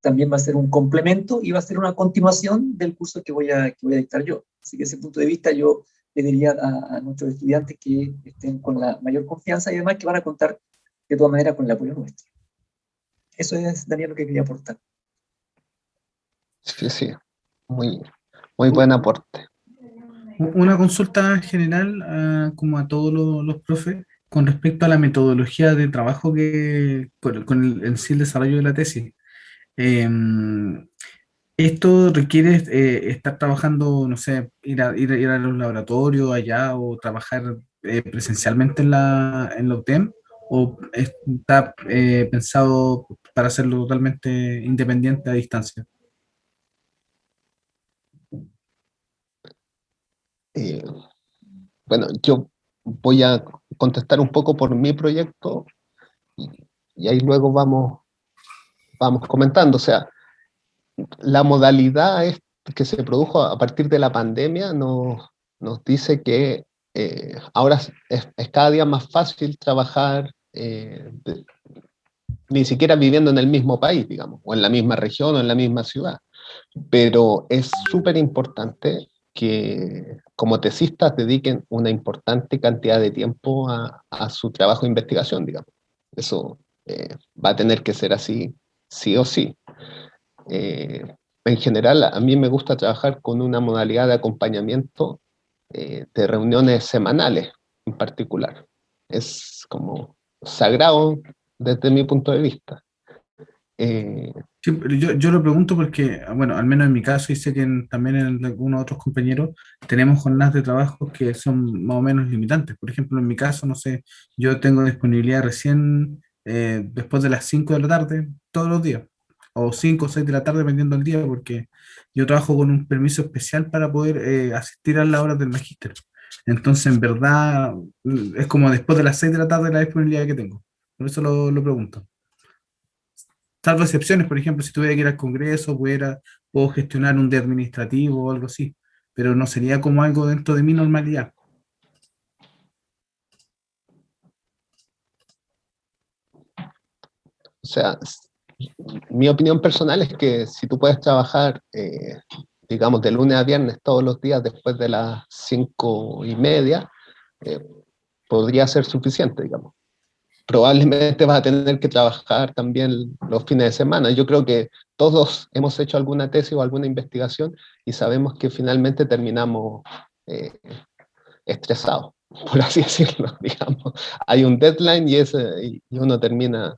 también va a ser un complemento y va a ser una continuación del curso que voy a dictar yo. Así que desde ese punto de vista yo le diría a nuestros estudiantes que estén con la mayor confianza y además que van a contar de todas maneras con el apoyo nuestro. Eso es, Daniel, lo que quería aportar. Sí. Muy buen aporte. Una consulta general como a todos los profes con respecto a la metodología de trabajo en sí el desarrollo de la tesis. Esto requiere estar trabajando, no sé, ir a los laboratorios allá o trabajar presencialmente en la UTEM, o está pensado para hacerlo totalmente independiente a distancia. Bueno, yo voy a contestar un poco por mi proyecto y ahí luego vamos comentando. O sea, la modalidad que se produjo a partir de la pandemia nos dice que ahora es cada día más fácil trabajar ni siquiera viviendo en el mismo país, digamos, o en la misma región o en la misma ciudad. Pero es súper importante que como tesistas dediquen una importante cantidad de tiempo a su trabajo de investigación, digamos. Eso va a tener que ser así, sí o sí. En general, a mí me gusta trabajar con una modalidad de acompañamiento de reuniones semanales en particular. Es como sagrado desde mi punto de vista. Sí, pero yo lo pregunto porque, bueno, al menos en mi caso, y sé que también en algunos otros compañeros, tenemos jornadas de trabajo que son más o menos limitantes. Por ejemplo, en mi caso, no sé, yo tengo disponibilidad recién después de las 5 de la tarde, todos los días, o 5 o 6 de la tarde, dependiendo del día, porque yo trabajo con un permiso especial para poder asistir a las horas del magíster. Entonces, en verdad, es como después de las 6 de la tarde la disponibilidad que tengo. Por eso lo pregunto. Salvo excepciones, por ejemplo, si tuviera que ir al Congreso, puedo gestionar un día administrativo o algo así, pero no sería como algo dentro de mi normalidad. O sea, mi opinión personal es que si tú puedes trabajar, digamos, de lunes a viernes todos los días después de las 5:30, podría ser suficiente, digamos. Probablemente vas a tener que trabajar también los fines de semana. Yo creo que todos hemos hecho alguna tesis o alguna investigación y sabemos que finalmente terminamos estresados, por así decirlo, digamos. Hay un deadline y uno termina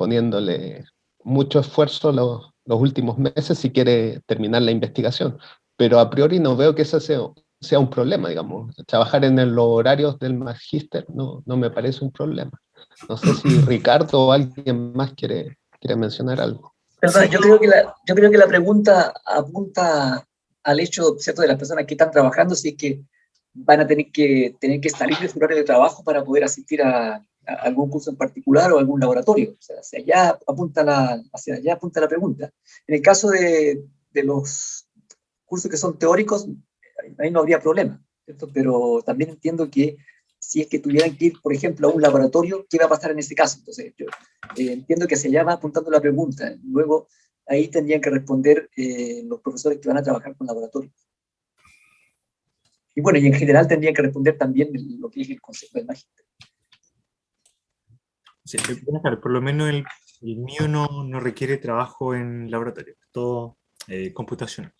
poniéndole mucho esfuerzo los últimos meses si quiere terminar la investigación. Pero a priori no veo que ese sea un problema, digamos. Trabajar en los horarios del magíster no me parece un problema. No sé si Ricardo o alguien más quiere mencionar algo. Perdón, yo creo que la pregunta apunta al hecho, ¿cierto?, de las personas que están trabajando, si es que van a tener que salir de su horario de trabajo para poder asistir a algún curso en particular o algún laboratorio. O sea, hacia allá apunta la pregunta. En el caso de los cursos que son teóricos, ahí no habría problema, ¿cierto? Pero también entiendo que si es que tuvieran que ir, por ejemplo, a un laboratorio, ¿qué va a pasar en ese caso? Entonces, yo entiendo que hacia allá va apuntando la pregunta. Luego, ahí tendrían que responder los profesores que van a trabajar con laboratorios. Y bueno, y en general tendrían que responder también lo que es el concepto del magíster. Sí, por lo menos el mío no requiere trabajo en laboratorio, todo computacional.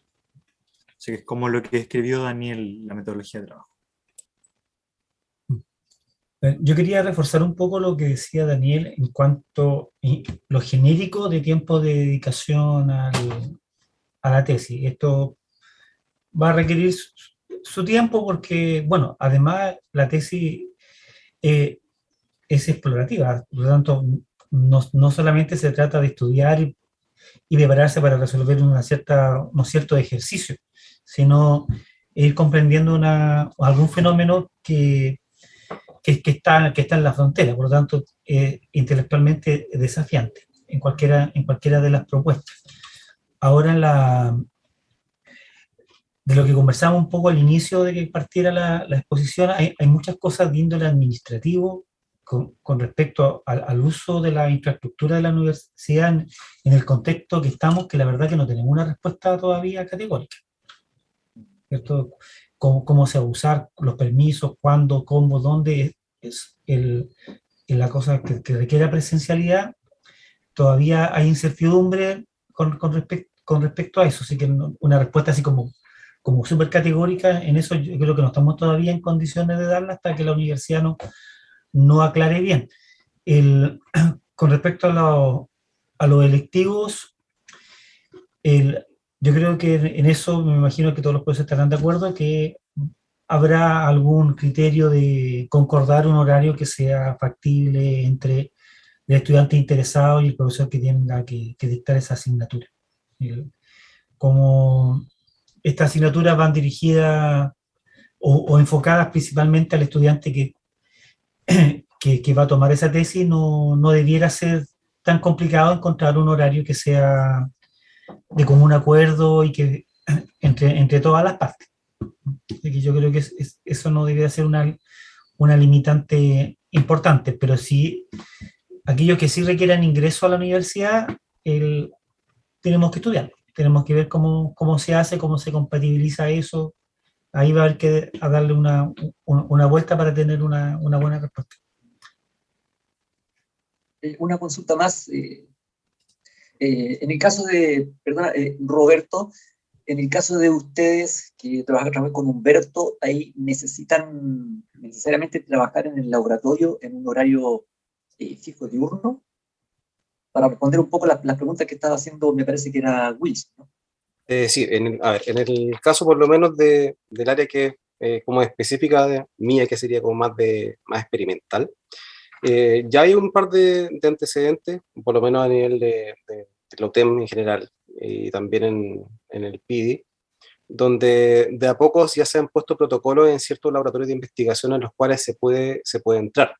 Así que es como lo que escribió Daniel, la metodología de trabajo. Yo quería reforzar un poco lo que decía Daniel en cuanto a lo genérico de tiempo de dedicación a la tesis. Esto va a requerir su tiempo porque, bueno, además la tesis es explorativa, por lo tanto, no solamente se trata de estudiar y prepararse para resolver unos ciertos ejercicios, sino ir comprendiendo algún fenómeno que está en la frontera, por lo tanto, intelectualmente desafiante en cualquiera de las propuestas. Ahora, de lo que conversamos un poco al inicio de que partiera la exposición, hay muchas cosas de índole administrativo con respecto al uso de la infraestructura de la universidad en el contexto que estamos, que la verdad que no tenemos una respuesta todavía categórica, ¿cierto? Cómo se va a usar los permisos, cuándo, cómo, dónde es la cosa que requiere presencialidad. Todavía hay incertidumbre con respecto a eso, así que una respuesta así como súper categórica en eso yo creo que no estamos todavía en condiciones de darla hasta que la universidad no aclare bien. Con respecto a los electivos, yo creo que en eso me imagino que todos los profesores estarán de acuerdo, que habrá algún criterio de concordar un horario que sea factible entre el estudiante interesado y el profesor que tenga que dictar esa asignatura. Como estas asignaturas van dirigidas o enfocadas principalmente al estudiante que va a tomar esa tesis, no debiera ser tan complicado encontrar un horario que sea de común acuerdo y que entre todas las partes. Así que yo creo que eso no debería ser una limitante importante, pero sí, aquellos que sí requieran ingreso a la universidad, tenemos que estudiar, tenemos que ver cómo se hace, cómo se compatibiliza eso. Ahí va a haber que darle una vuelta para tener una buena respuesta. Una consulta más. En el caso de, perdona, Roberto, en el caso de ustedes que trabajan también con Humberto, ahí necesitan necesariamente trabajar en el laboratorio en un horario fijo diurno, para responder un poco las preguntas que estaba haciendo, me parece que era Wilson, ¿no? Sí, en el caso por lo menos del área que como específica mía, que sería como más experimental, ya hay un par de antecedentes, por lo menos a nivel de la UTEM en general, y también en el PIDI, donde de a poco ya se han puesto protocolos en ciertos laboratorios de investigación en los cuales se puede entrar,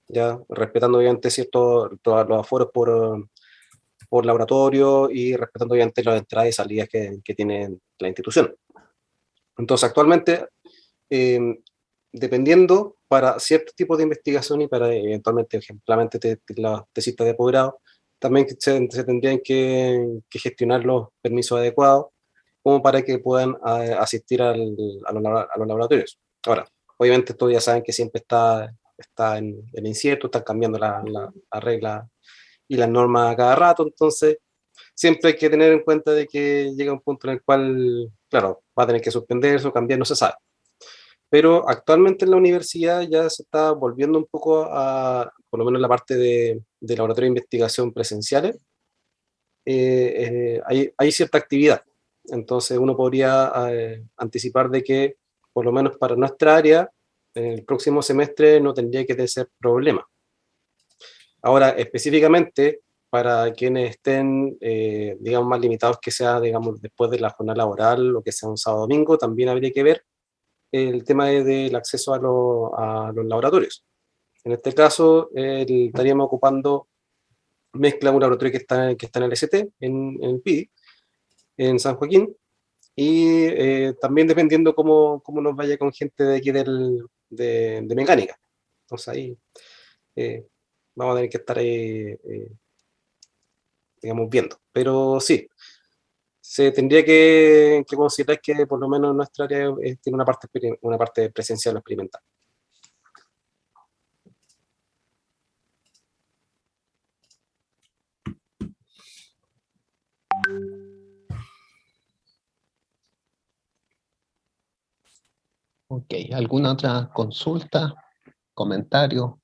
ya respetando obviamente todos los aforos por laboratorio y respetando obviamente las entradas y salidas que tiene la institución. Entonces actualmente, dependiendo para ciertos tipos de investigación y para eventualmente, ejemplarmente, las tesis de posgrado, también se tendrían que gestionar los permisos adecuados como para que puedan asistir a los laboratorios. Ahora, obviamente todos ya saben que siempre está en incierto, están cambiando la regla y las normas a cada rato, entonces siempre hay que tener en cuenta de que llega un punto en el cual, claro, va a tener que suspenderse o cambiar, no se sabe. pero actualmente en la universidad ya se está volviendo un poco a, por lo menos en la parte de laboratorio de investigación presenciales, hay cierta actividad. Entonces uno podría anticipar de que, por lo menos para nuestra área, en el próximo semestre no tendría que ser problema. Ahora, específicamente, para quienes estén, digamos, más limitados, que sea, digamos, después de la jornada laboral o que sea un sábado domingo, también habría que ver el tema del acceso a los laboratorios. En este caso, estaríamos ocupando mezcla un laboratorio que está en el ST, en el PIDI, en San Joaquín, y también dependiendo cómo nos vaya con gente de aquí de mecánica. Entonces ahí vamos a tener que estar ahí, digamos, viendo. Pero sí, se tendría que considerar que por lo menos nuestra área tiene una parte presencial o experimental. Ok, ¿alguna otra consulta, comentario?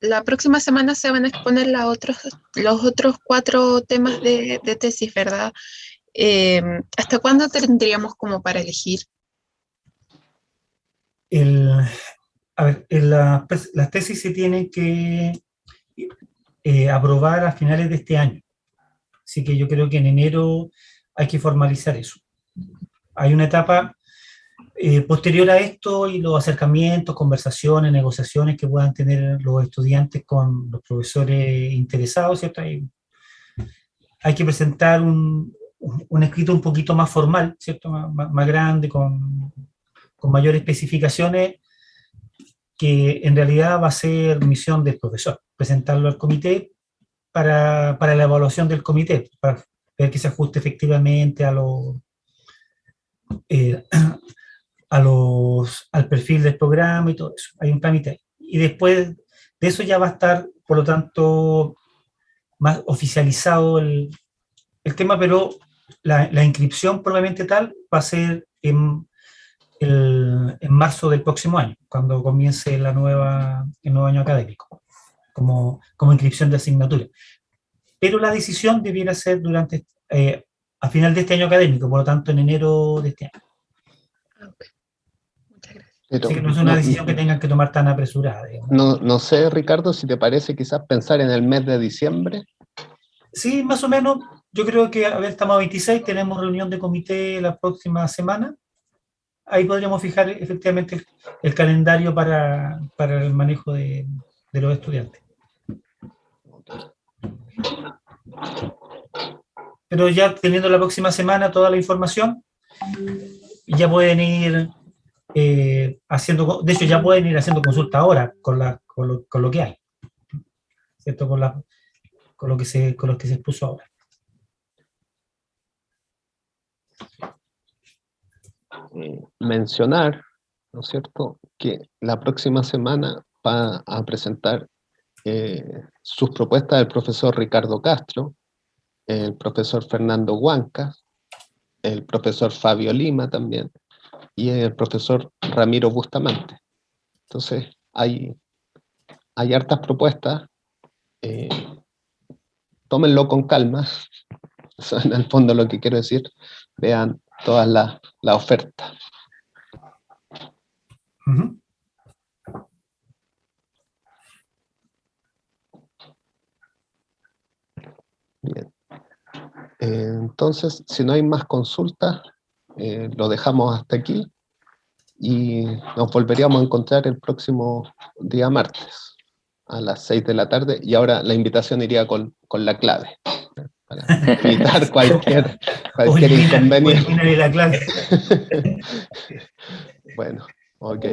La próxima semana se van a exponer los otros 4 temas de tesis, ¿verdad? ¿Hasta cuándo tendríamos como para elegir? A ver, las tesis se tienen que aprobar a finales de este año. Así que yo creo que en enero hay que formalizar eso. Hay una etapa posterior a esto y los acercamientos, conversaciones, negociaciones que puedan tener los estudiantes con los profesores interesados, ¿cierto? Hay que presentar un escrito un poquito más formal, ¿cierto? Más grande, con mayores especificaciones, que en realidad va a ser misión del profesor, presentarlo al comité para la evaluación del comité, para ver que se ajuste efectivamente al perfil del programa y todo eso. Hay un trámite. Y después de eso ya va a estar, por lo tanto, más oficializado el tema, pero la inscripción probablemente tal va a ser en marzo del próximo año, cuando comience el nuevo año académico, como inscripción de asignatura. Pero la decisión debiera ser a final de este año académico, por lo tanto en enero de este año. Okay. Muchas gracias. Pero, así que no es una decisión que tengan que tomar tan apresurada. No sé, Ricardo, si te parece quizás pensar en el mes de diciembre. Sí, más o menos. Yo creo que, a ver, estamos a 26, tenemos reunión de comité la próxima semana. Ahí podríamos fijar efectivamente el calendario para el manejo de los estudiantes. Pero ya teniendo la próxima semana toda la información, ya pueden ir haciendo, de hecho ya pueden ir haciendo consulta ahora con lo que hay, ¿cierto? Con lo que se expuso ahora. Mencionar, ¿no es cierto?, que la próxima semana va a presentar sus propuestas el profesor Ricardo Castro, el profesor Fernando Huanca, el profesor Fabio Lima también, y el profesor Ramiro Bustamante. Entonces, hay hartas propuestas, tómenlo con calma, eso en el fondo lo que quiero decir, vean todas las ofertas. Uh-huh. Bien. Entonces, si no hay más consultas, lo dejamos hasta aquí y nos volveríamos a encontrar el próximo día martes a las 6 de la tarde, y ahora la invitación iría con la clave para evitar cualquier inconveniente. Elimínale la clave. Bueno, ok.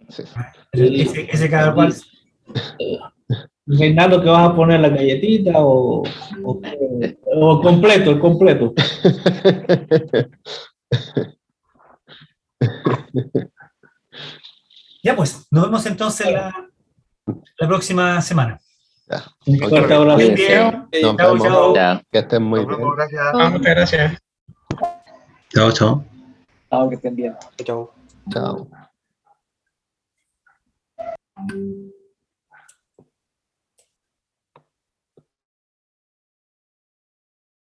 Sí. Ese cada cual. Reinaldo, que vas a poner la galletita o completo, el completo. Ya pues, nos vemos entonces la próxima semana. Ya. Un fuerte abrazo. Nos vemos. Que estén muy bien. Gracias. Muchas gracias. Chao, chao. Chao, que estén bien. Chao. Chao.